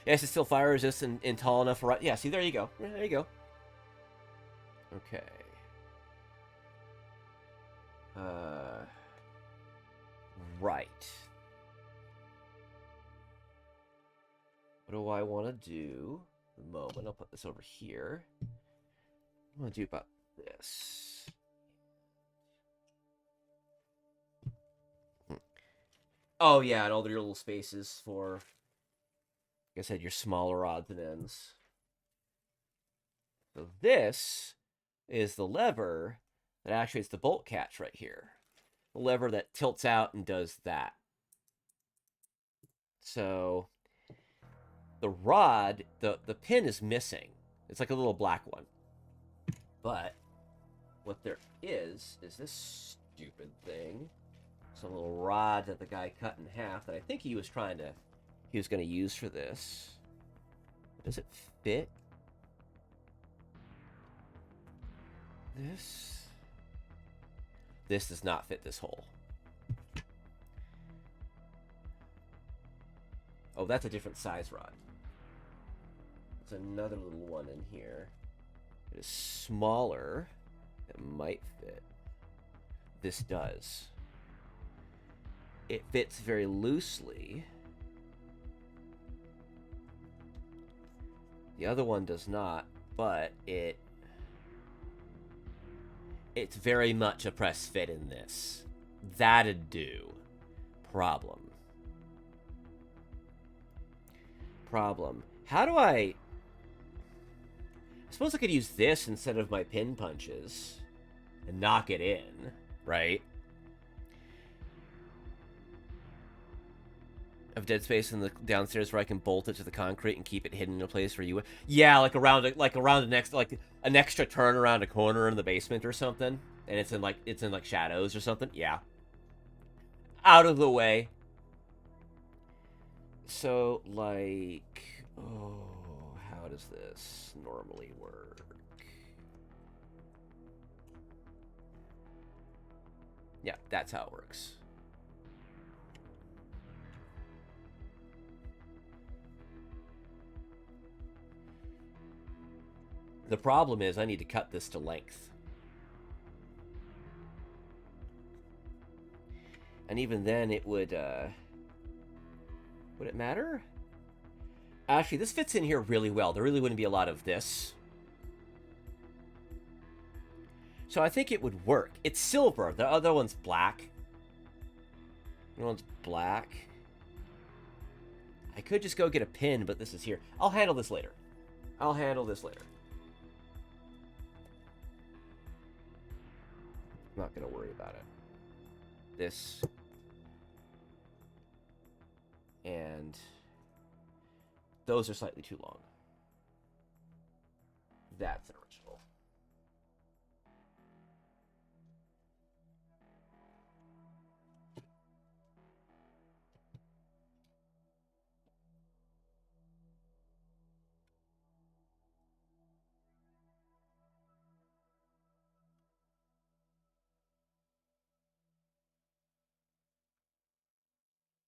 Yes, it's still fire resistant and tall enough for... Yeah, see, there you go. There you go. Okay. Right. What do I want to do? The moment, I'll put this over here. I'm going to do about this. Oh, yeah, and all the little spaces for, like I said, your smaller odds and ends. So this is the lever that actuates the bolt catch right here. The lever that tilts out and does that. So the rod, the pin is missing. It's like a little black one. But what there is this stupid thing. Some little rod that the guy cut in half that I think he was going to use for this. Does it fit? This does not fit this hole. Oh, that's a different size rod. There's another little one in here. It is smaller. It might fit. This does. It fits very loosely. The other one does not, but it's very much a press fit in this. That'd do. Problem. How do I suppose I could use this instead of my pin punches and knock it in, right? Of dead space in the downstairs where I can bolt it to the concrete and keep it hidden in a place where you would. Yeah, like around the next, like an extra turn around a corner in the basement or something, and it's in like shadows or something. Yeah. Out of the way. So like, oh, how does this normally work? Yeah, that's how it works. The problem is I need to cut this to length. And even then it would it matter? Actually, this fits in here really well. There really wouldn't be a lot of this. So I think it would work. It's silver. The other one's black. The other one's black. I could just go get a pin, but this is here. I'll handle this later. I'm not going to worry about it. This. And those are slightly too long. That's an original.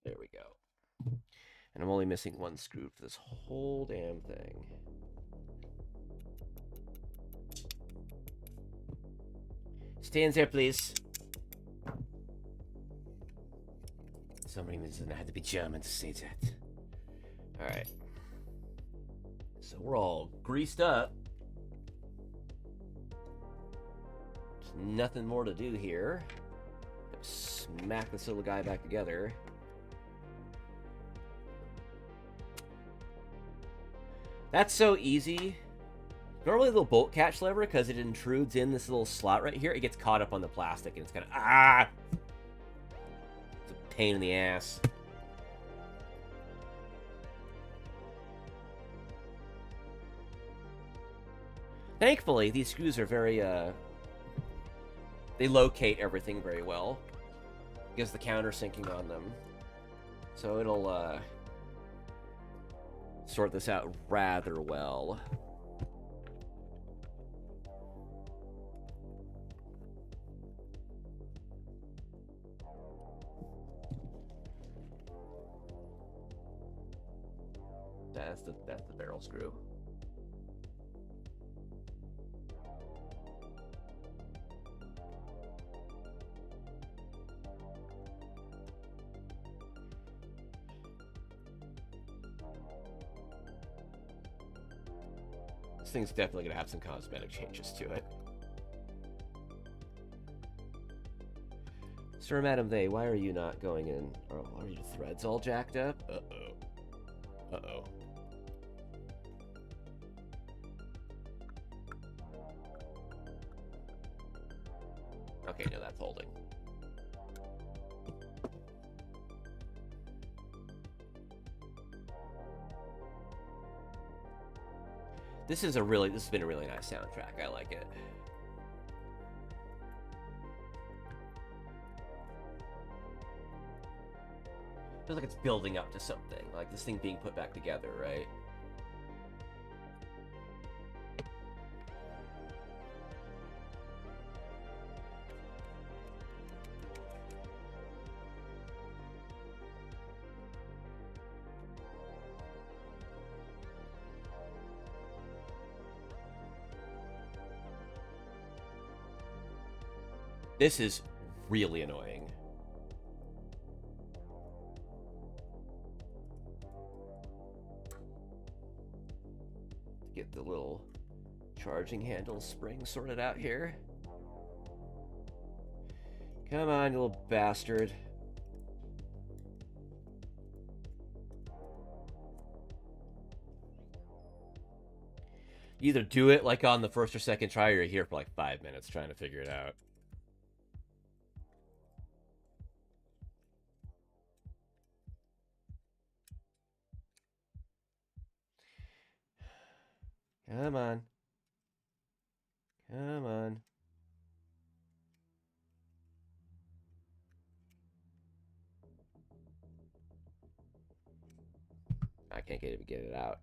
There we go. And I'm only missing one screw for this whole damn thing. Stand there, please. For some reason, I had to be German to say that. Alright. So we're all greased up. There's nothing more to do here. Smack this little guy back together. That's so easy. Normally the little bolt catch lever, because it intrudes in this little slot right here, it gets caught up on the plastic and it's kind of, it's a pain in the ass. Thankfully, these screws are very, they locate everything very well. Because the countersinking on them. So it'll, sort this out rather well. That's the barrel screw. This thing's definitely going to have some cosmetic changes to it. Sir, Madam, they, why are you not going in? Oh, are your threads all jacked up? Uh-oh. Uh-oh. Okay, no, that's holding. This has been a really nice soundtrack. I like it. Feels like it's building up to something, like this thing being put back together, right? This is really annoying. Get the little charging handle spring sorted out here. Come on, you little bastard. You either do it like on the first or second try, or you're here for like 5 minutes trying to figure it out. Come on. Come on. I can't get it out.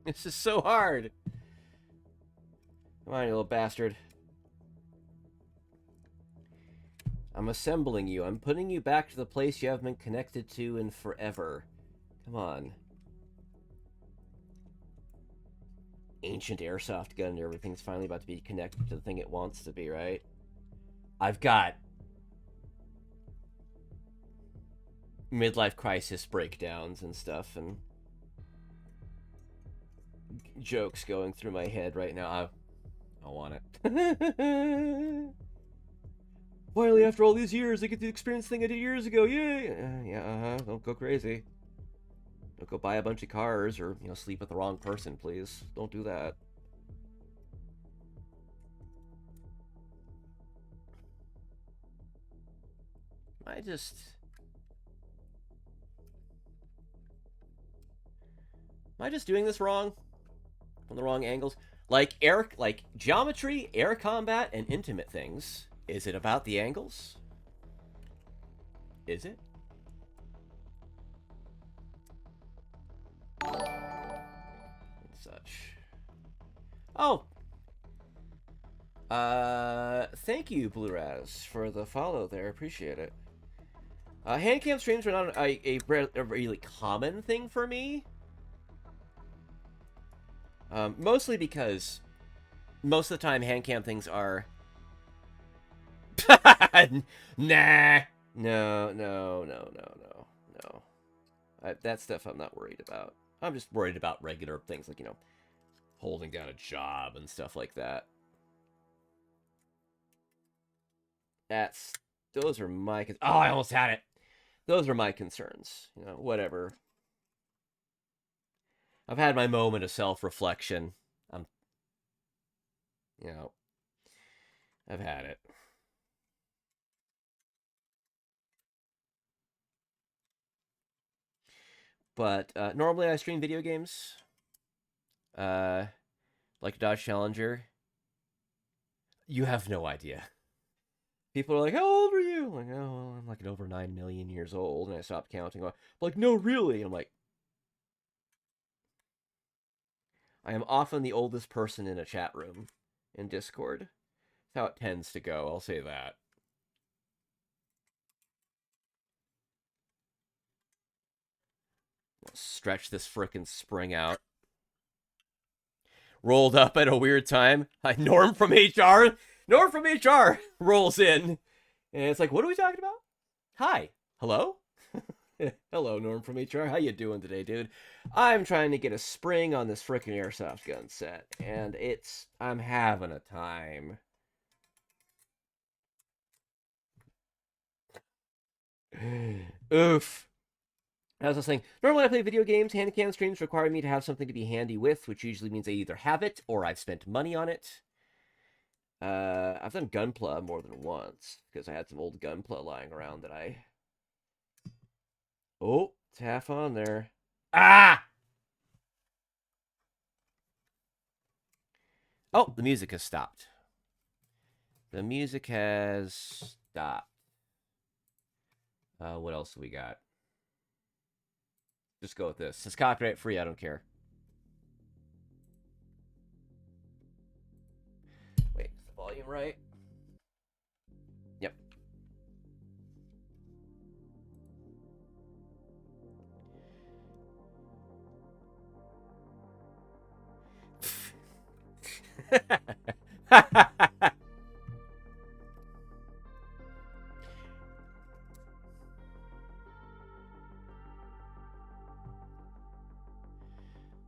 This is so hard. Come on, you little bastard. I'm assembling you. I'm putting you back to the place you haven't been connected to in forever. Come on. Ancient airsoft gun and everything's finally about to be connected to the thing it wants to be, right? I've got midlife crisis breakdowns and stuff and jokes going through my head right now. I want it. Finally, after all these years, I get to experience the thing I did years ago. Yay! Yeah, Don't go crazy. Don't go buy a bunch of cars or, sleep with the wrong person, please. Don't do that. Am I just doing this wrong? From the wrong angles? Like geometry, air combat, and intimate things. Is it about the angles? Is it? And such. Oh! Thank you, Blue Raz, for the follow there. Appreciate it. Hand cam streams are not a really common thing for me. Mostly because most of the time hand cam things are... Nah. No. That stuff I'm not worried about. I'm just worried about regular things like, holding down a job and stuff like that. Those are my... Oh, I almost had it. Those are my concerns. Whatever. I've had my moment of self-reflection. I've had it. But normally I stream video games. Like Dodge Challenger. You have no idea. People are like, how old are you? I'm like, oh, well, I'm like over 9 million years old. And I stopped counting. I'm like, no, really? I'm like, I am often the oldest person in a chat room in Discord. That's how it tends to go, I'll say that. Let's stretch this frickin' spring out. Rolled up at a weird time. Norm from HR rolls in. And it's like, what are we talking about? Hi. Hello? Hello, Norm from HR. How you doing today, dude? I'm trying to get a spring on this frickin' airsoft gun set. And I'm having a time. Oof. As I was saying, normally I play video games. Hand cam streams require me to have something to be handy with, which usually means I either have it or I've spent money on it. I've done Gunpla more than once because I had some old Gunpla lying around that I. Oh, it's half on there. Ah! Oh, the music has stopped. The music has stopped. What else do we got? Just go with this. It's copyright free. I don't care. Wait, is the volume right? Yep.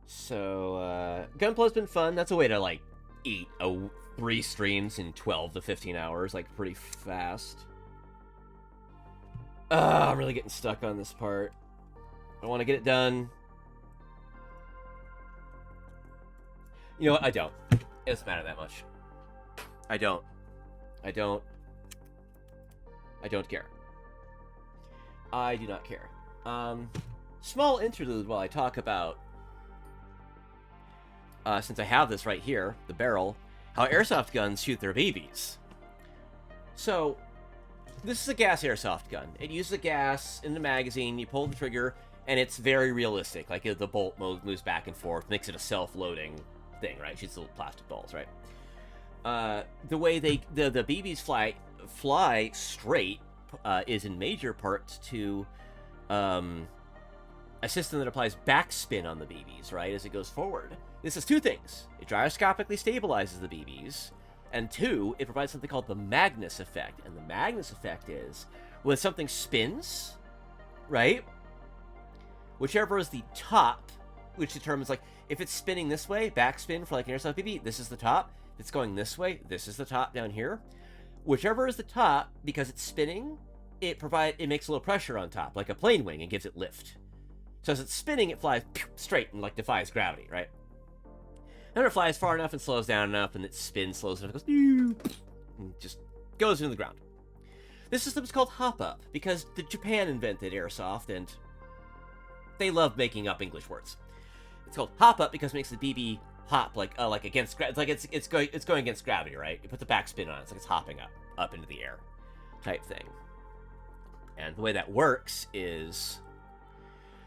So, Gunpla's been fun. That's a way to, like, eat 3 streams in 12 to 15 hours, like, pretty fast. I'm really getting stuck on this part. I want to get it done. You know what? I don't. It doesn't matter that much. I don't care. I do not care. Small interlude while I talk about, since I have this right here, the barrel, how airsoft guns shoot their BBs. So, this is a gas airsoft gun. It uses a gas in the magazine, you pull the trigger, and it's very realistic. Like, the bolt moves back and forth, makes it a self-loading thing, right? Shoots little plastic balls, right? The way the BBs fly straight is in major part to a system that applies backspin on the BBs, right, as it goes forward. This is 2 things. It gyroscopically stabilizes the BBs, and 2, it provides something called the Magnus effect. And the Magnus effect is when something spins, right, whichever is the top, which determines, like, if it's spinning this way, backspin for, like, an airsoft BB, this is the top. If it's going this way, this is the top down here. Whichever is the top, because it's spinning, it makes a little pressure on top, like a plane wing, and gives it lift. So as it's spinning, it flies straight and, like, defies gravity, right? And it flies far enough and slows down enough, and it spins, slows enough, and just goes into the ground. This system is called hop-up, because Japan invented airsoft, and they love making up English words. It's called hop-up because it makes the BB hop, like against gravity. It's like it's going against gravity, right? You put the backspin on it, it's like it's hopping up into the air, type thing. And the way that works is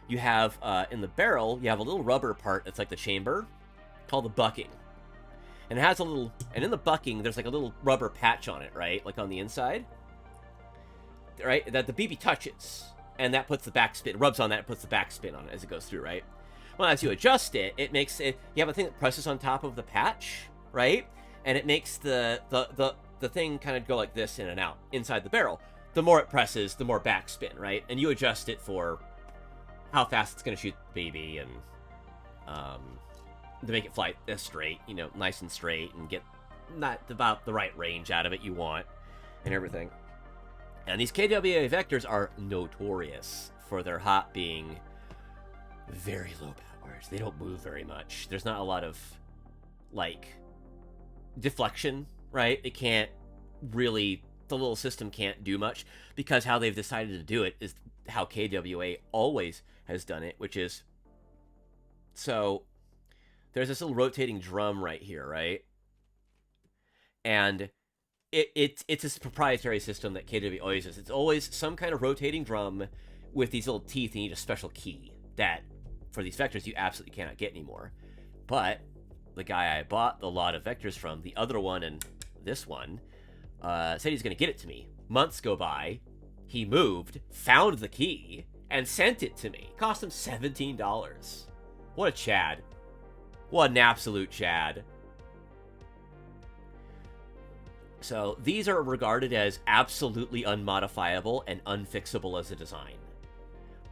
you have, in the barrel, you have a little rubber part that's like the chamber, called the bucking. And it has a little, and in the bucking, there's like a little rubber patch on it, right? Like on the inside, right? That the BB touches, and that puts the backspin, rubs on that, and puts the backspin on it as it goes through, right? Well, as you adjust it, it makes it, you have a thing that presses on top of the patch, right? And it makes the thing kind of go like this in and out inside the barrel. The more it presses, the more backspin, right? And you adjust it for how fast it's going to shoot the BB, and to make it fly straight, you know, nice and straight, and get not about the right range out of it you want, and everything. And these KWA Vectors are notorious for their hop being very low powers. They don't move very much. There's not a lot of, like, deflection, right? It can't really, the little system can't do much, because how they've decided to do it is how KWA always has done it, which is, so there's this little rotating drum right here, right? And it's this proprietary system that KWA always is. It's always some kind of rotating drum with these little teeth. You need a special key that, for these Vectors, you absolutely cannot get anymore. But the guy I bought a lot of Vectors from, the other one and this one, said he's going to get it to me. Months go by, he moved, found the key, and sent it to me. It cost him $17. What a Chad. What an absolute Chad. So these are regarded as absolutely unmodifiable and unfixable as a design.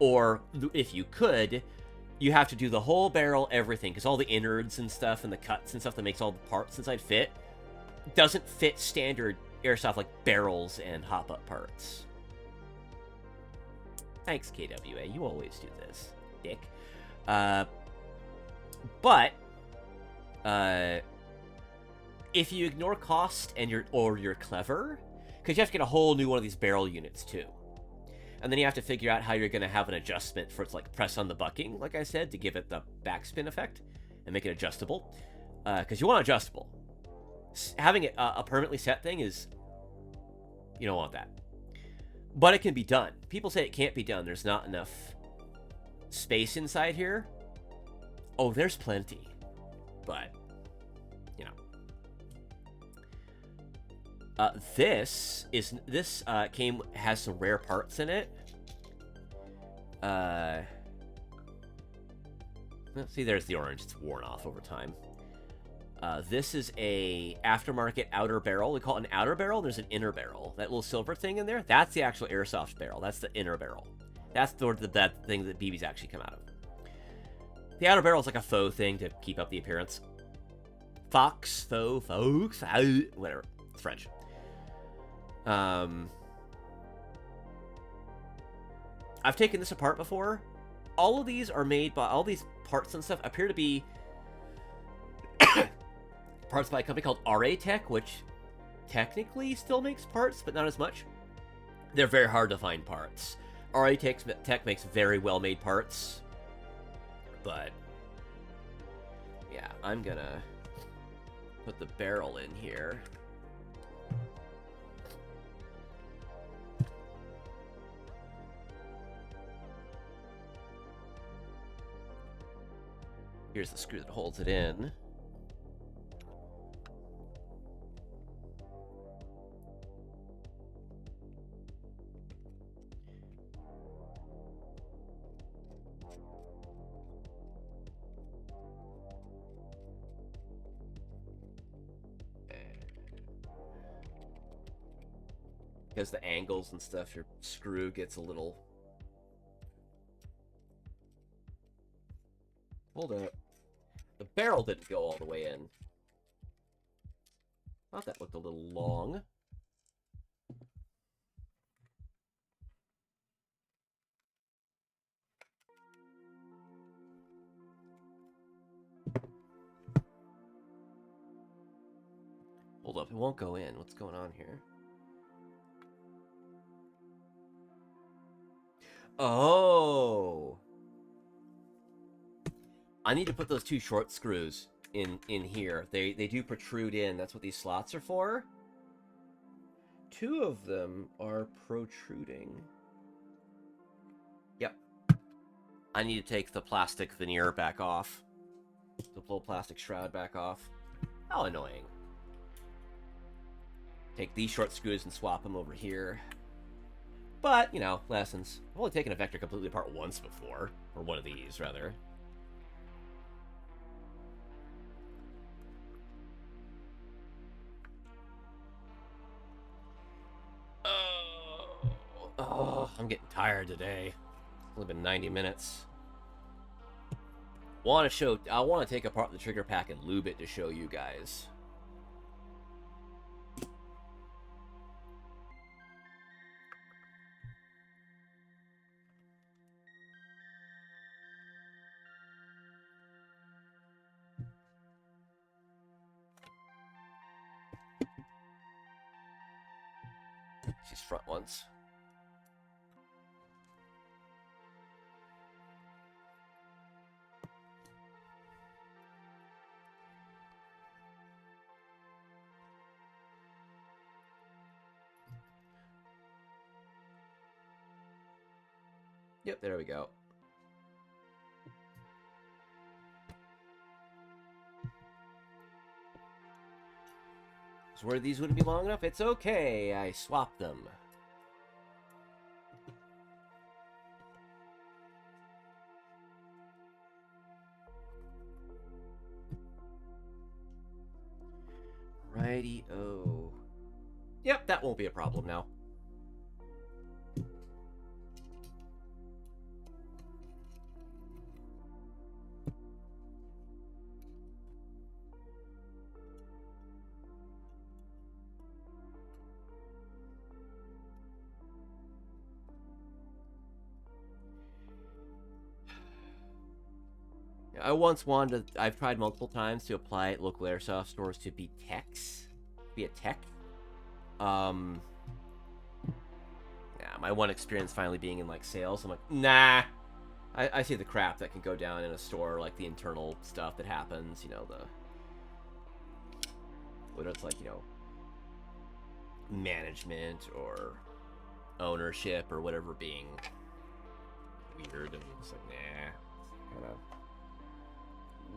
Or, if you could, you have to do the whole barrel, everything, because all the innards and stuff and the cuts and stuff that makes all the parts inside fit doesn't fit standard airsoft, like barrels and hop-up parts. Thanks, KWA. You always do this, dick. But if you ignore cost and you're clever, because you have to get a whole new one of these barrel units too, and then you have to figure out how you're going to have an adjustment for it to like press on the bucking, like I said, to give it the backspin effect and make it adjustable. Because you want adjustable. Having it a permanently set thing is, you don't want that. But it can be done. People say it can't be done. There's not enough space inside here. Oh, there's plenty. But, you know. This has some rare parts in it. See, there's the orange. It's worn off over time. This is a aftermarket outer barrel. We call it an outer barrel. There's an inner barrel. That little silver thing in there, that's the actual airsoft barrel. That's the inner barrel. That's that thing that BBs actually come out of. The outer barrel is like a faux thing to keep up the appearance. Faux, whatever. It's French. I've taken this apart before. All of these are made by, all these parts and stuff appear to be parts by a company called RA Tech, which technically still makes parts, but not as much. They're very hard to find parts. RA Tech makes very well-made parts, but yeah, I'm gonna put the barrel in here. Here's the screw that holds it in. Because the angles and stuff, your screw gets a little... Hold up. The barrel didn't go all the way in. Thought that looked a little long. Hold up, it won't go in. What's going on here? Oh! I need to put those two short screws in here. They do protrude in. That's what these slots are for. Two of them are protruding. Yep. I need to take the plastic veneer back off. The little plastic shroud back off. How annoying. Take these short screws and swap them over here. But, you know, lessons. I've only taken a Vector completely apart once before. Or one of these, rather. Oh, I'm getting tired today. It's only been 90 minutes. I want to take apart the trigger pack and lube it to show you guys. These front ones. Yep, there we go. So where these wouldn't be long enough, it's okay. I swapped them. Righty-o. Yep, that won't be a problem now. I once wanted to, I've tried multiple times to apply at local airsoft stores to be techs. Be a tech. Yeah, my one experience finally being in, like, sales, I'm like, nah. I see the crap that can go down in a store, like the internal stuff that happens, you know, whether it's like, you know, management or ownership or whatever being weird, and it's like, nah, kind of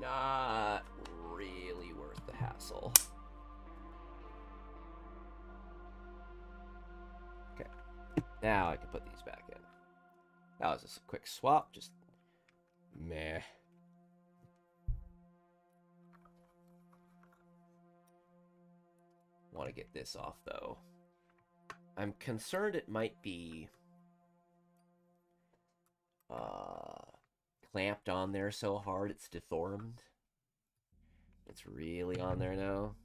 not really worth the hassle. Okay, now I can put these back in. That was just a quick swap, just meh. Want to get this off, though. I'm concerned it might be clamped on there so hard it's deformed. It's really on there now.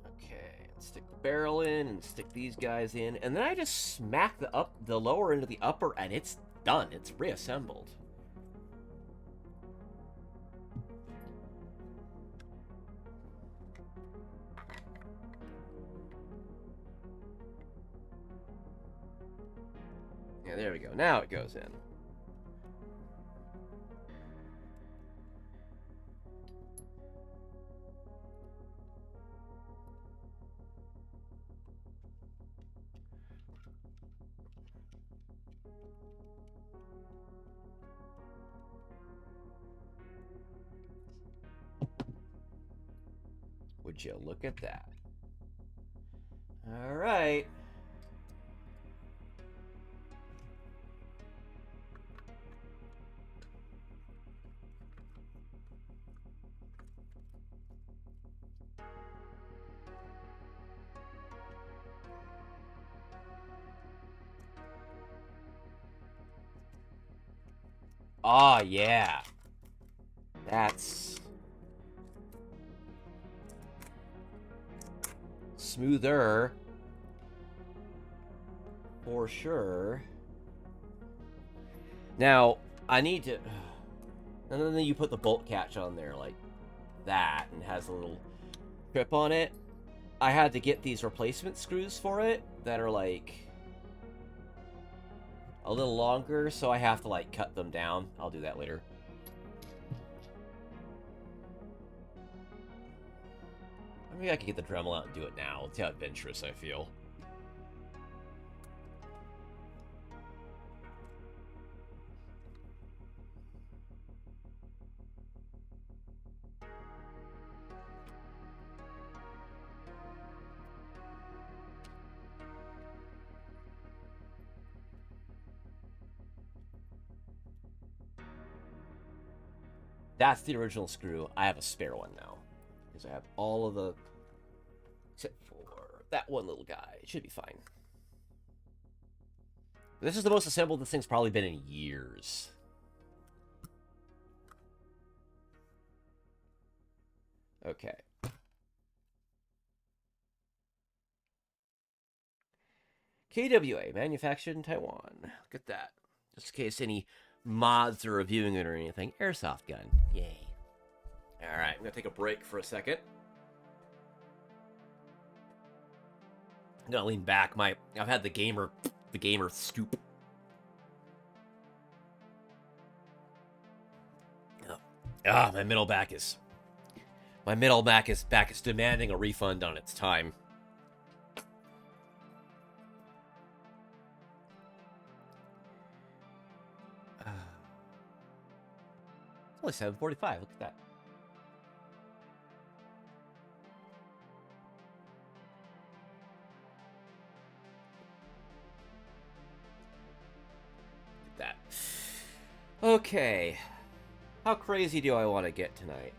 Okay, stick the barrel in and stick these guys in, and then I just smack the lower into the upper, and it's done. It's reassembled. Yeah, there we go. Now it goes in. Would you look at that? All right. Ah, yeah. That's smoother for sure. Now, I need to... And then you put the bolt catch on there like that, and has a little grip on it. I had to get these replacement screws for it that are like a little longer, so I have to like cut them down. I'll do that later. Maybe I could get the Dremel out and do it now. It's how adventurous I feel. That's the original screw. I have a spare one now, because I have all of the, except for that one little guy. It should be fine. This is the most assembled this thing's probably been in years. Okay. KWA, manufactured in Taiwan. Look at that. Just in case any mods are reviewing it or anything. Airsoft gun. Yay. Alright, I'm going to take a break for a second. I'm going to lean back. I've had the gamer scoop. Oh, my middle back is demanding a refund on its time. It's only 7:45. Look at that. Look at that. Okay. How crazy do I want to get tonight?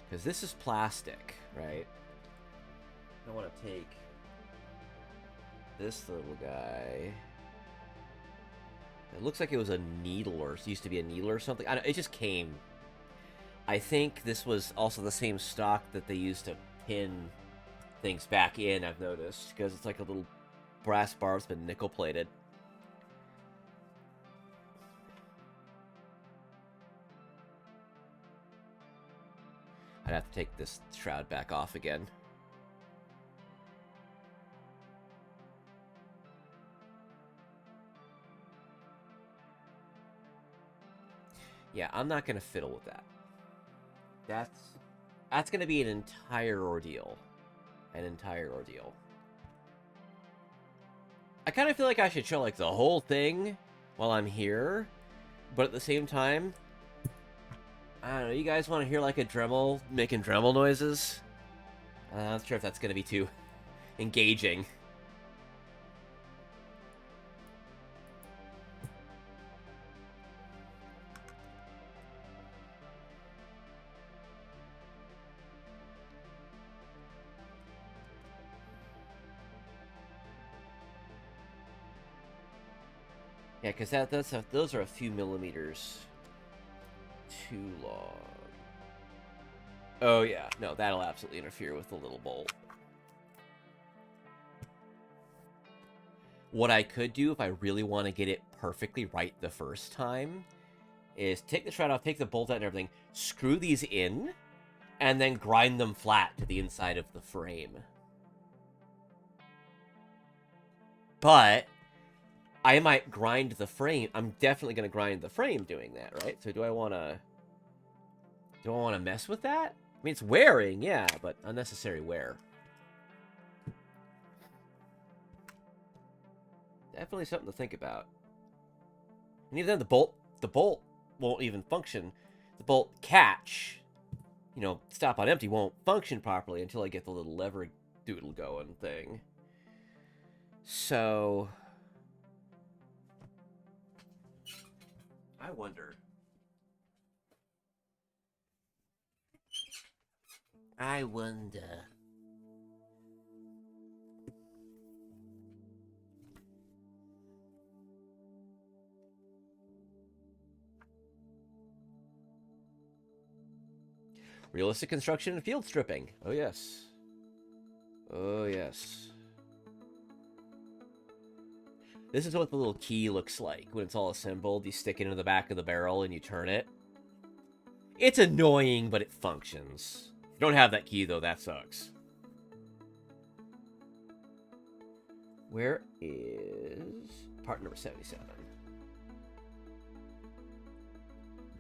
Because this is plastic, right? I want to take this little guy. It looks like it was a needle, or it used to be a needle or something. I don't, it just came. I think this was also the same stock that they used to pin things back in, I've noticed, because it's like a little brass bar that's been nickel plated. I'd have to take this shroud back off again. Yeah, I'm not going to fiddle with that. That's going to be an entire ordeal. An entire ordeal. I kind of feel like I should show, like, the whole thing while I'm here. But at the same time, I don't know, you guys want to hear, like, a Dremel making Dremel noises? I'm not sure if that's going to be too engaging. Yeah, because those are a few millimeters too long. Oh, yeah. No, that'll absolutely interfere with the little bolt. What I could do, if I really want to get it perfectly right the first time, is take the shroud off, take the bolt out and everything, screw these in, and then grind them flat to the inside of the frame. But I might grind the frame. I'm definitely going to grind the frame doing that, right? So do I want to mess with that? I mean, it's wearing, yeah, but unnecessary wear. Definitely something to think about. And even then, the bolt won't even function. The bolt catch, you know, stop on empty, won't function properly until I get the little lever doodle going thing. So I wonder. Realistic construction and field stripping. Oh, yes. Oh, yes. This is what the little key looks like when it's all assembled. You stick it into the back of the barrel and you turn it. It's annoying, but it functions. If you don't have that key, though, that sucks. Where is part number 77?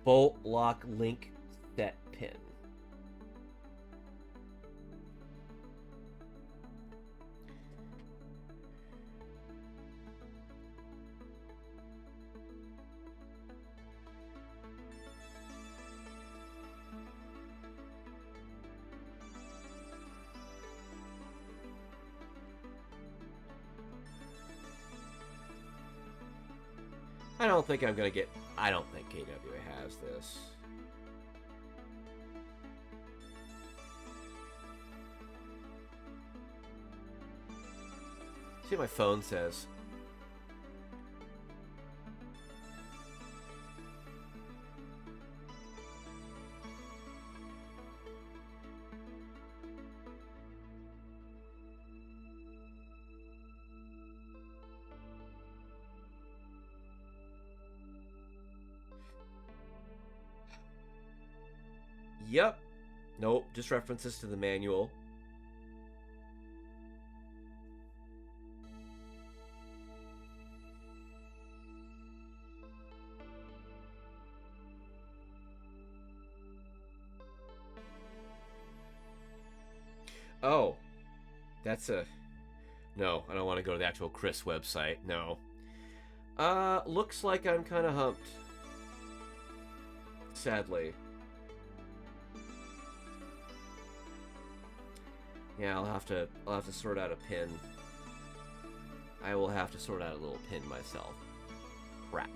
Bolt lock link set pin. I don't think I'm gonna get... I don't think KWA has this. See what my phone says. Yep. Nope, just references to the manual. Oh. That's a... No, I don't want to go to the actual Chris website. No. Looks like I'm kind of humped. Sadly. Yeah, I'll have to sort out a pin. I will have to sort out a little pin myself. Crap.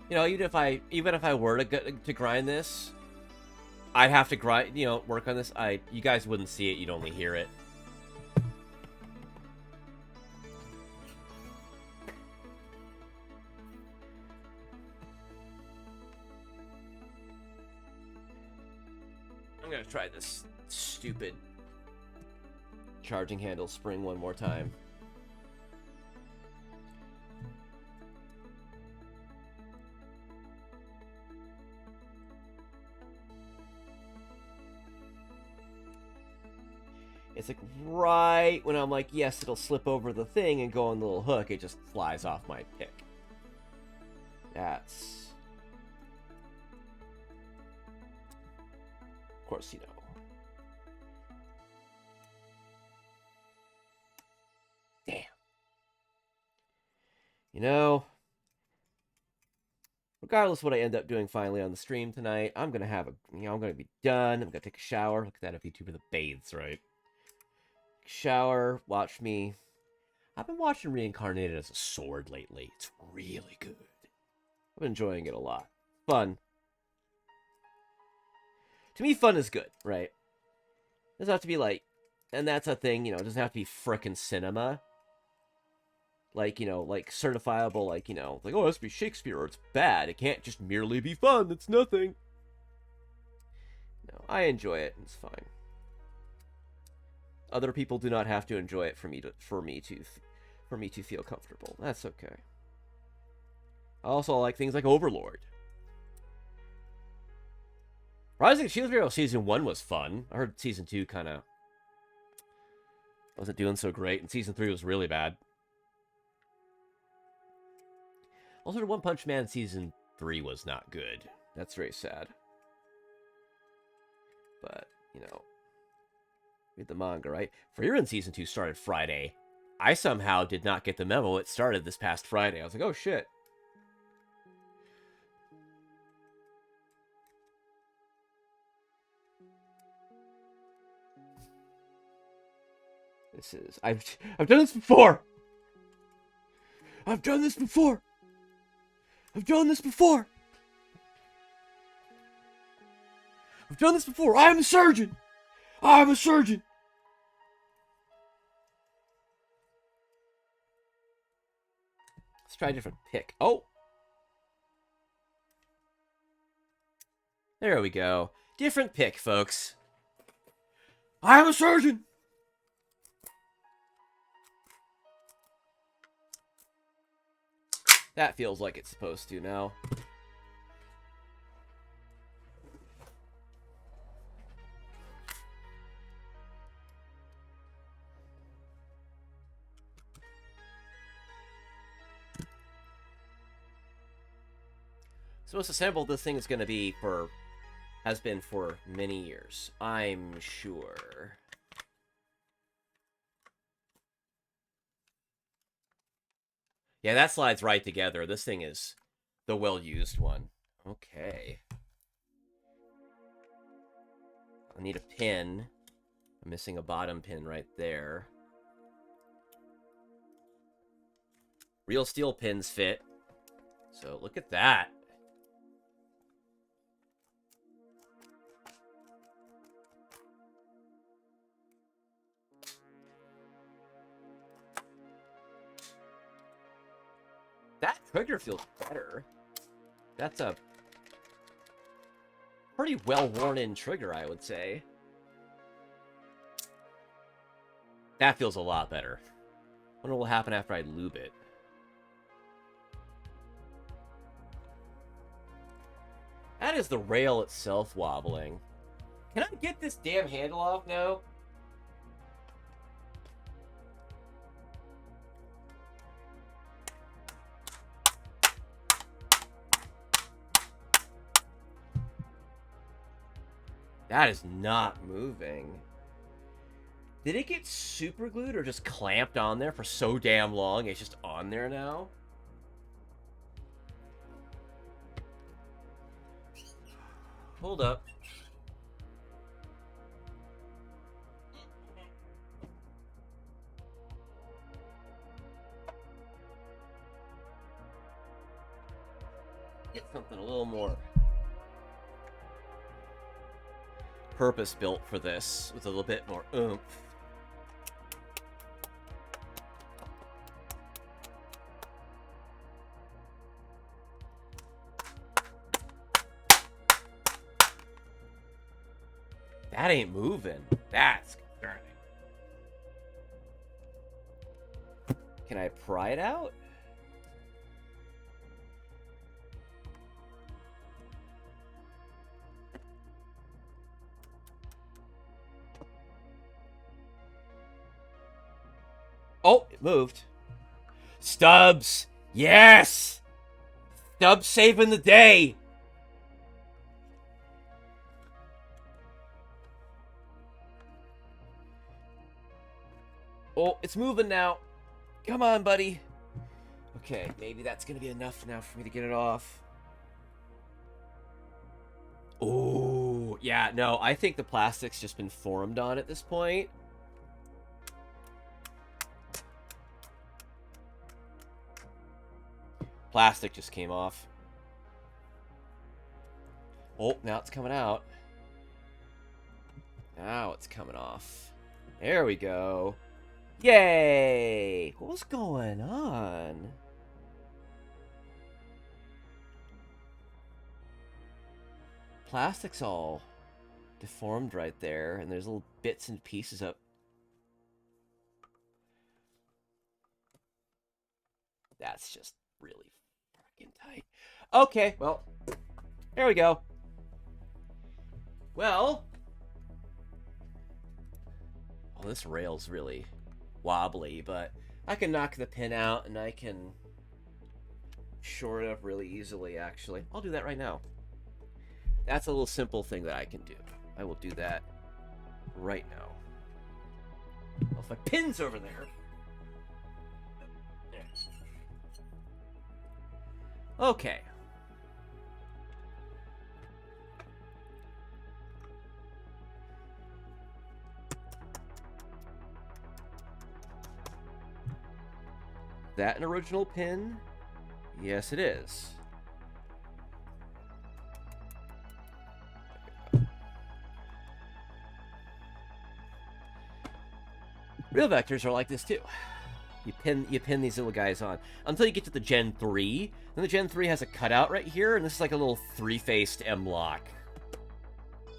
You know, even if I were to grind this, I'd have to grind, work on this. You guys wouldn't see it, you'd only hear it. I'm gonna try this stupid charging handle spring one more time. It's like right when I'm like, yes, it'll slip over the thing and go on the little hook, it just flies off my pick. That's... Of course, Damn. Regardless of what I end up doing finally on the stream tonight, I'm gonna have I'm gonna be done. I'm gonna take a shower. Look at that, a VTuber that bathes, right? Shower, watch me. I've been watching Reincarnated as a Sword lately. It's really good. I'm enjoying it a lot. Fun. To me, fun is good, right? It doesn't have to be like, and that's a thing, it doesn't have to be frickin' cinema. Like, like certifiable, like, oh, it has to be Shakespeare or it's bad. It can't just merely be fun. It's nothing. No, I enjoy it. It's fine. Other people do not have to enjoy it for me to feel comfortable. That's okay. I also like things like Overlord. Rising Shield Hero Season 1 was fun. I heard Season 2 kind of wasn't doing so great, and Season 3 was really bad. Also, One Punch Man Season 3 was not good. That's very sad. But, read the manga, right? Frieren Season 2 started Friday. I somehow did not get the memo. It started this past Friday. I was like, oh, shit. This is... I've done this before! I've done this before! I've done this before! I've done this before! I'm a surgeon! I'm a surgeon! Let's try a different pick. Oh! There we go. Different pick, folks. I'm a surgeon! That feels like it's supposed to now. So most assembled this thing is going to be has been for many years, I'm sure. Yeah, that slides right together. This thing is the well-used one. Okay. I need a pin. I'm missing a bottom pin right there. Real steel pins fit. So look at that. That trigger feels better. That's a pretty well-worn-in trigger, I would say. That feels a lot better. Wonder what will happen after I lube it. That is the rail itself wobbling. Can I get this damn handle off now? That is not moving. Did it get super glued or just clamped on there for so damn long? It's just on there now? Hold up. Get something a little more. purpose-built for this with a little bit more oomph. That ain't moving. That's concerning. Can I pry it out? Oh, it moved. Stubbs! Yes! Stubbs saving the day! Oh, it's moving now. Come on, buddy. Okay, maybe that's gonna be enough now for me to get it off. Oh, yeah, no, I think the plastic's just been formed on at this point. Plastic just came off. Oh, now it's coming out. Now it's coming off. There we go. Yay! What's going on? Plastic's all deformed right there, and there's little bits and pieces up. That's just really fucking tight. Okay, well, there we go. Well, oh, this rail's really wobbly, but I can knock the pin out and I can shore it up really easily, actually. I'll do that right now. That's a little simple thing that I can do. I will do that right now. Well, if my pin's over there. Okay. That an original pin? Yes, it is. Real Vectors are like this too. You pin these little guys on until you get to the Gen 3. Then the Gen 3 has a cutout right here, and this is like a little three-faced M-lock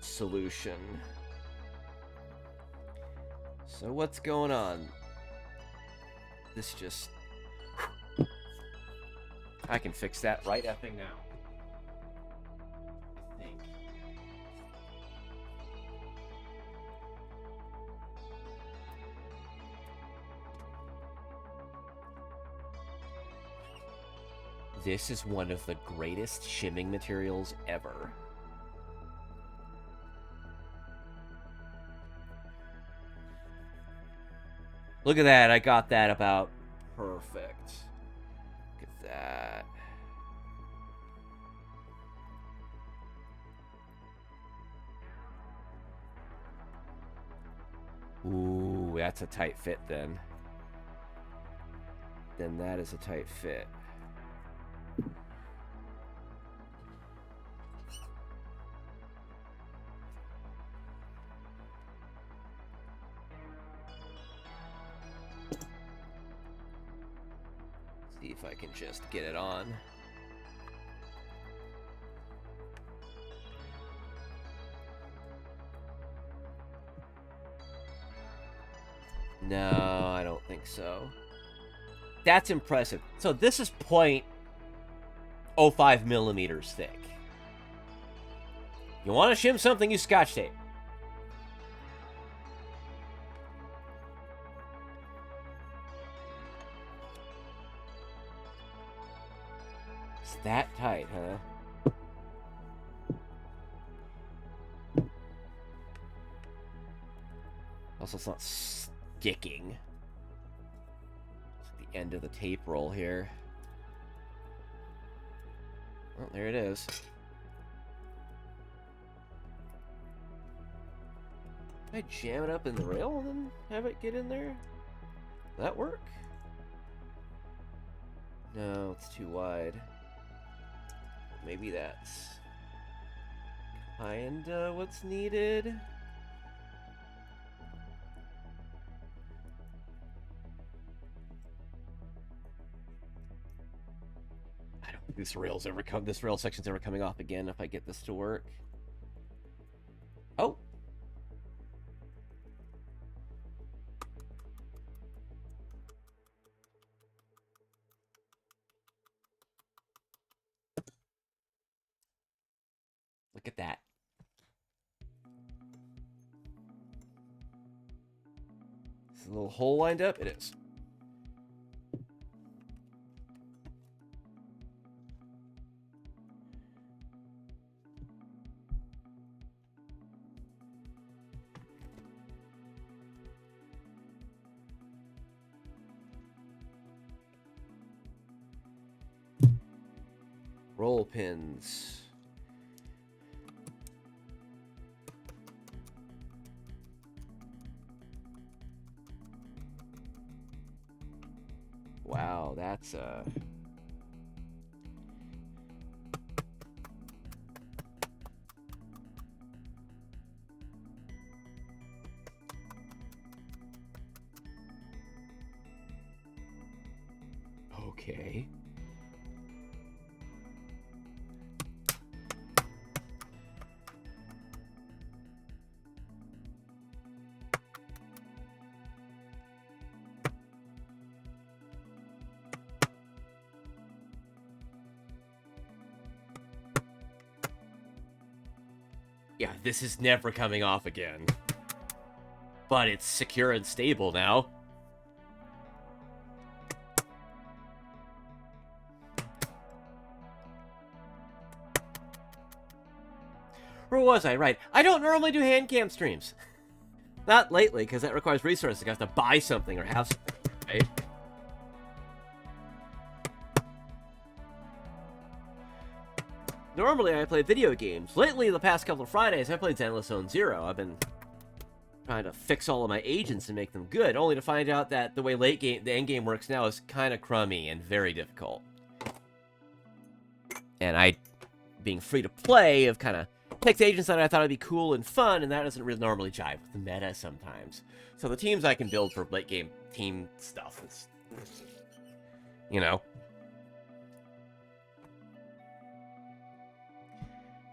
solution. So what's going on? This just... I can fix that right effing now. I think. This is one of the greatest shimming materials ever. Look at that, I got that about perfect. Look at that. Ooh, that's a tight fit then. Then that is a tight fit. See if I can just get it on. No, I don't think so. That's impressive. So this is 0.05 millimeters thick. You want to shim something, use Scotch tape. It's that tight, huh? Also, it's not sticking. It's at the end of the tape roll here. Well, there it is. Can I jam it up in the rail and then have it get in there? Will that work? No, it's too wide. Maybe that's... Kinda what's needed. I don't think this rail section's ever coming off again if I get this to work. Oh. Look at that. Is a little hole lined up? It is. Roll pins. Wow, that's okay. Yeah, this is never coming off again. But it's secure and stable now. Where was I? Right. I don't normally do hand cam streams. Not lately, because that requires resources. I have to buy something or have something, right? Normally, I play video games. Lately, the past couple of Fridays, I played Zenless Zone Zero. I've been trying to fix all of my agents and make them good, only to find out that the way the end game works now is kind of crummy and very difficult. And being free to play, have kind of picked agents that I thought would be cool and fun, and that doesn't really normally jive with the meta sometimes. So the teams I can build for late game team stuff is, you know.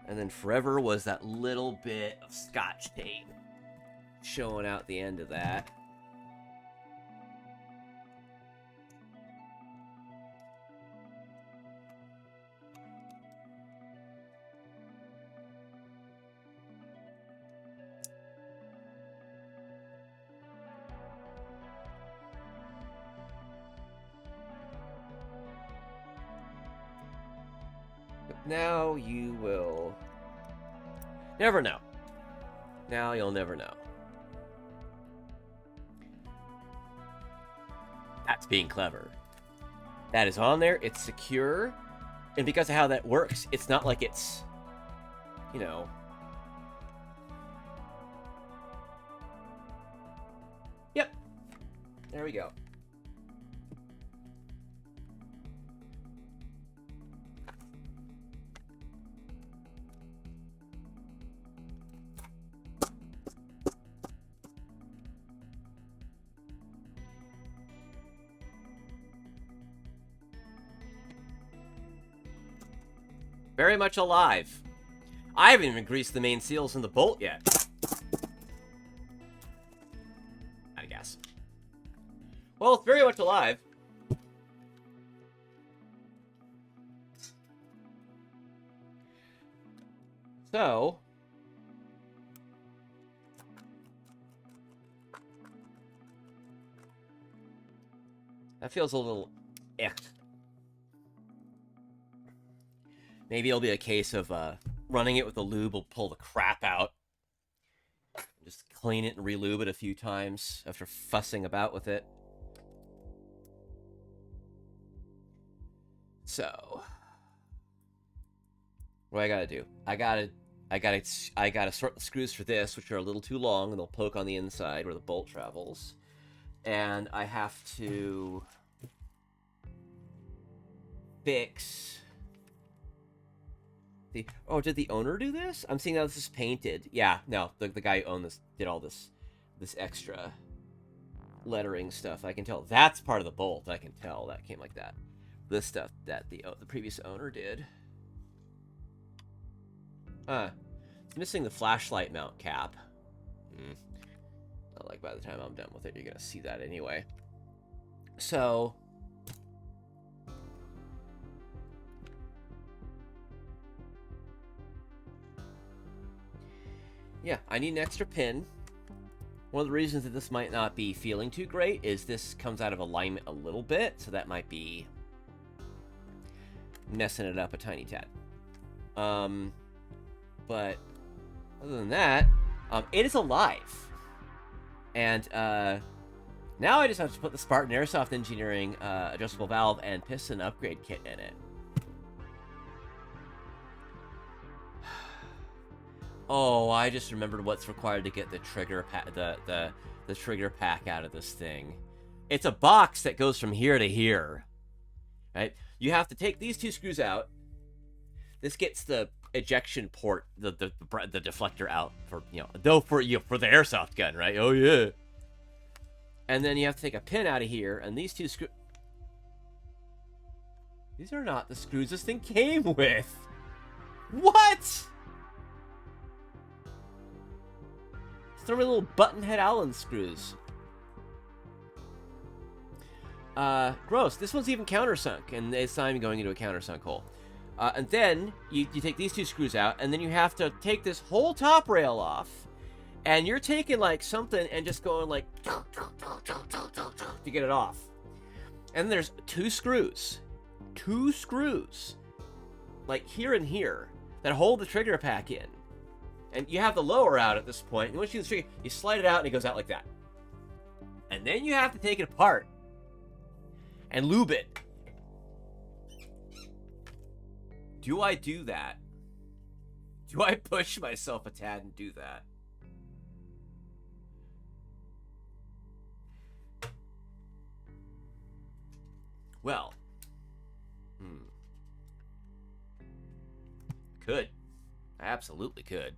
And then forever was that little bit of scotch tape showing out the end of that. But now you will never know. Now you'll never know. That's being clever. That is on there. It's secure. And because of how that works, it's not like it's, you know... Yep. There we go. Very much alive. I haven't even greased the main seals in the bolt yet. I guess. Well, it's very much alive. So... that feels a little... echt. Maybe it'll be a case of running it with the lube will pull the crap out. Just clean it and re-lube it a few times after fussing about with it. So, what do I gotta do? I gotta sort the screws for this, which are a little too long, and they'll poke on the inside where the bolt travels. And I have to fix Did the owner do this? I'm seeing how this is painted. Yeah, no, the guy who owned this did all this extra lettering stuff. I can tell that's part of the bolt. I can tell that came like that. This stuff that the previous owner did. It's missing the flashlight mount cap. Not like by the time I'm done with it, you're gonna see that anyway. So. Yeah, I need an extra pin. One of the reasons that this might not be feeling too great is this comes out of alignment a little bit, so that might be messing it up a tiny tad. But other than that, it is alive. And now I just have to put the Spartan Airsoft Engineering adjustable valve and piston upgrade kit in it. Oh, I just remembered what's required to get the trigger the trigger pack out of this thing. It's a box that goes from here to here. Right? You have to take these 2 screws out. This gets the ejection port, the deflector out for, you know, for the airsoft gun, right? Oh yeah. And then you have to take a pin out of here, and these 2 screws. These are not the screws this thing came with. What? Throw me little button head Allen screws. Gross. This one's even countersunk, and it's not even going into a countersunk hole. And then you take these 2 screws out, and then you have to take this whole top rail off, and you're taking like something and just going like to get it off. And there's 2 screws, like here and here, that hold the trigger pack in. And you have the lower out at this point. And once you do the trigger, you slide it out and it goes out like that. And then you have to take it apart and lube it. Do I do that? Do I push myself a tad and do that? Well. Could. I absolutely could.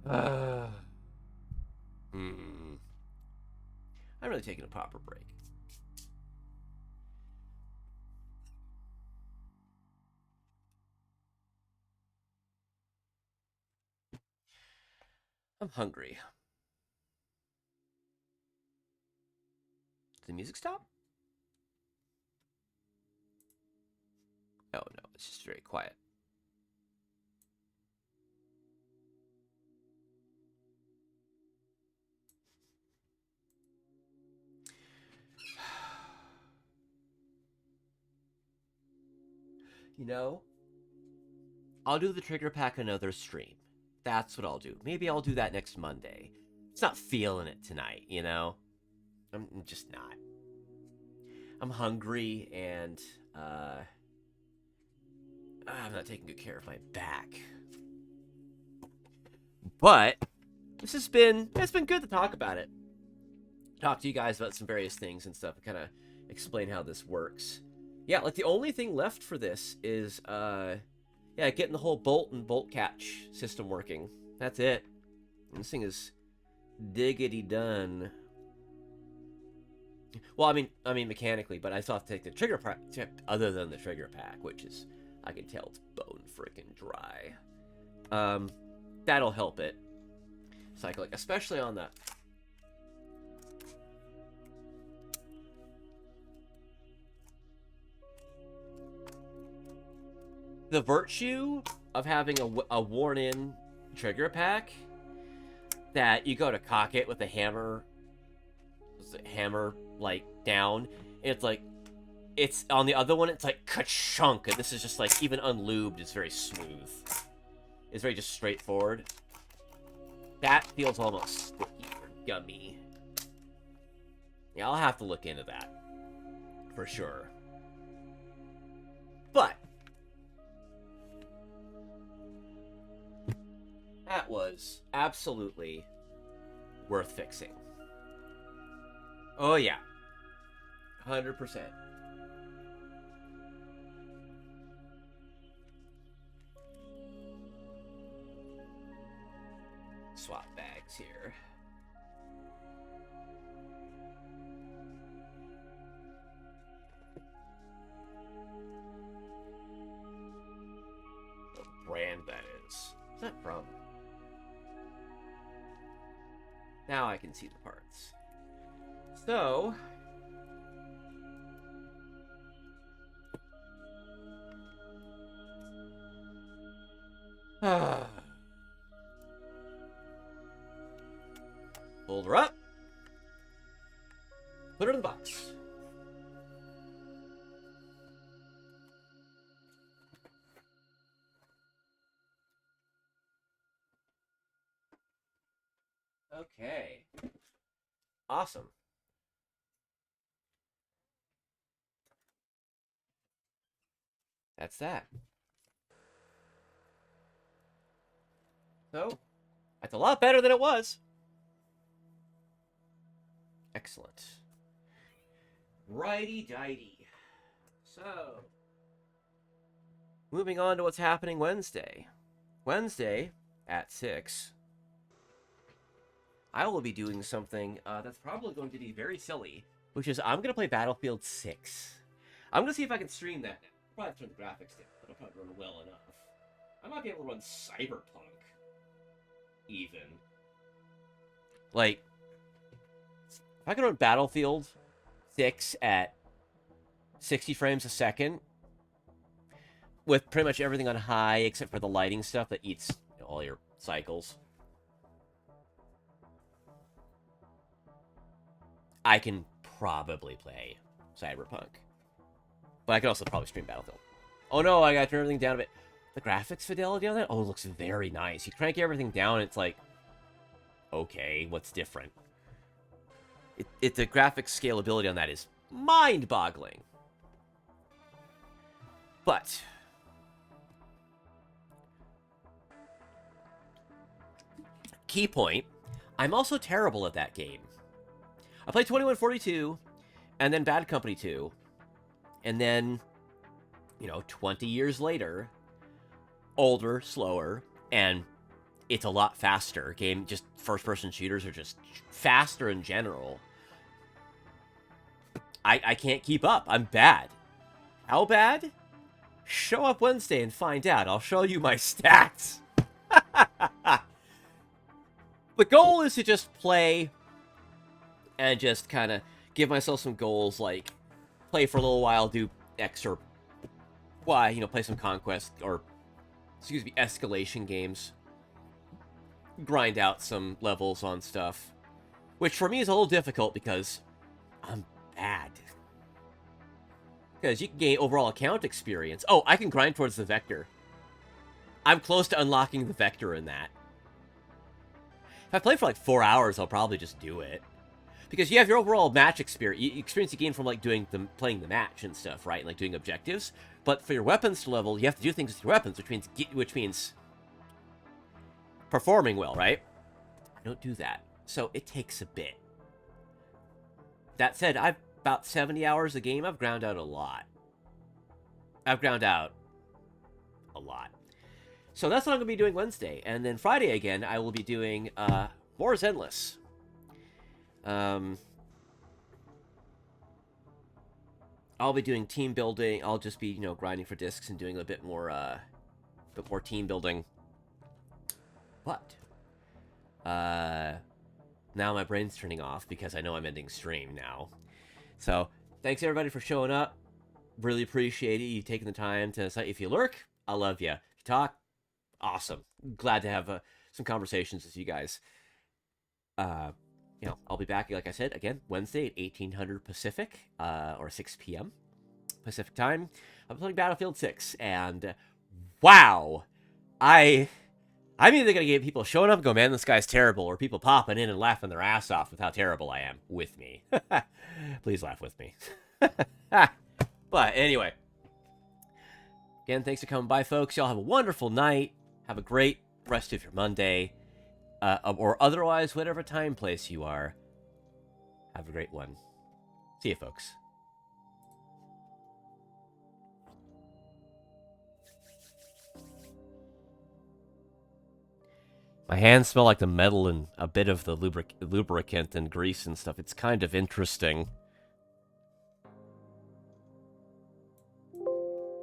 I'm really taking a proper break. I'm hungry. Did the music stop? Oh no, it's just very quiet. You know, I'll do the trigger pack another stream. That's what I'll do. Maybe I'll do that next Monday. It's not feeling it tonight, you know? I'm just not. I'm hungry, and I'm not taking good care of my back. But it's been good to talk about it. Talk to you guys about some various things and stuff, and kind of explain how this works. Yeah, like the only thing left for this is getting the whole bolt and bolt catch system working. That's it. And this thing is diggity done. Well, I mean mechanically, but I still have to take the trigger pack, other than the trigger pack, which is, I can tell it's bone freaking dry. That'll help it cycle, especially on the virtue of having a worn-in trigger pack that you go to cock it with a hammer like down, and it's on the other one, it's like ka-chunk, and this is just like, even unlubed, it's very smooth. It's very just straightforward. That feels almost sticky or gummy. Yeah, I'll have to look into that for sure. But that was absolutely worth fixing. Oh yeah. 100%. Swap bags here. What brand that is. What's that from? Now I can see the parts. So... Hold her up. Put her in the box. Okay. Awesome. That's that. So, that's a lot better than it was. Excellent. Righty-dighty. So, moving on to what's happening Wednesday. Wednesday at 6, I will be doing something that's probably going to be very silly, which is I'm going to play Battlefield 6. I'm going to see if I can stream that now. I'll probably turn the graphics down, but I'll probably run well enough. I might be able to run Cyberpunk, even. Like, if I could run Battlefield 6 at 60 frames a second, with pretty much everything on high except for the lighting stuff that eats all your cycles, I can probably play Cyberpunk. But I can also probably stream Battlefield. Oh no, I gotta turn everything down a bit. The graphics fidelity on that? Oh, it looks very nice. You crank everything down, it's like, okay, what's different? The graphics scalability on that is mind-boggling. But key point, I'm also terrible at that game. I played 2142, and then Bad Company 2, and then, 20 years later, older, slower, and it's a lot faster. Just first-person shooters are just faster in general. I can't keep up. I'm bad. How bad? Show up Wednesday and find out. I'll show you my stats. The goal is to just play and just kind of give myself some goals, like play for a little while, do X or Y, play some Conquest, or, escalation games. Grind out some levels on stuff. Which for me is a little difficult because I'm bad. Because you can gain overall account experience. Oh, I can grind towards the Vector. I'm close to unlocking the Vector in that. If I play for like 4 hours, I'll probably just do it. Because you have your overall match experience you gain from like playing the match and stuff, right? Like doing objectives. But for your weapons to level, you have to do things with your weapons, which means performing well, right? I don't do that. So it takes a bit. That said, I've about 70 hours a game. I've ground out a lot. So that's what I'm going to be doing Wednesday. And then Friday again, I will be doing War's Endless. I'll be doing team building. I'll just be, grinding for discs and doing a bit more team building. But now my brain's turning off because I know I'm ending stream now. So thanks everybody for showing up. Really appreciate it. You taking the time to say, if you lurk, I love you. If you talk, awesome. Glad to have some conversations with you guys. I'll be back, like I said, again, Wednesday at 1800 Pacific, or 6 p.m. Pacific time. I'm playing Battlefield 6, and wow! I'm either going to get people showing up and go, man, this guy's terrible, or people popping in and laughing their ass off with how terrible I am with me. Please laugh with me. But anyway, again, thanks for coming by, folks. Y'all have a wonderful night. Have a great rest of your Monday. Or otherwise, whatever time place you are. Have a great one. See you, folks. My hands smell like the metal and a bit of the lubricant and grease and stuff. It's kind of interesting.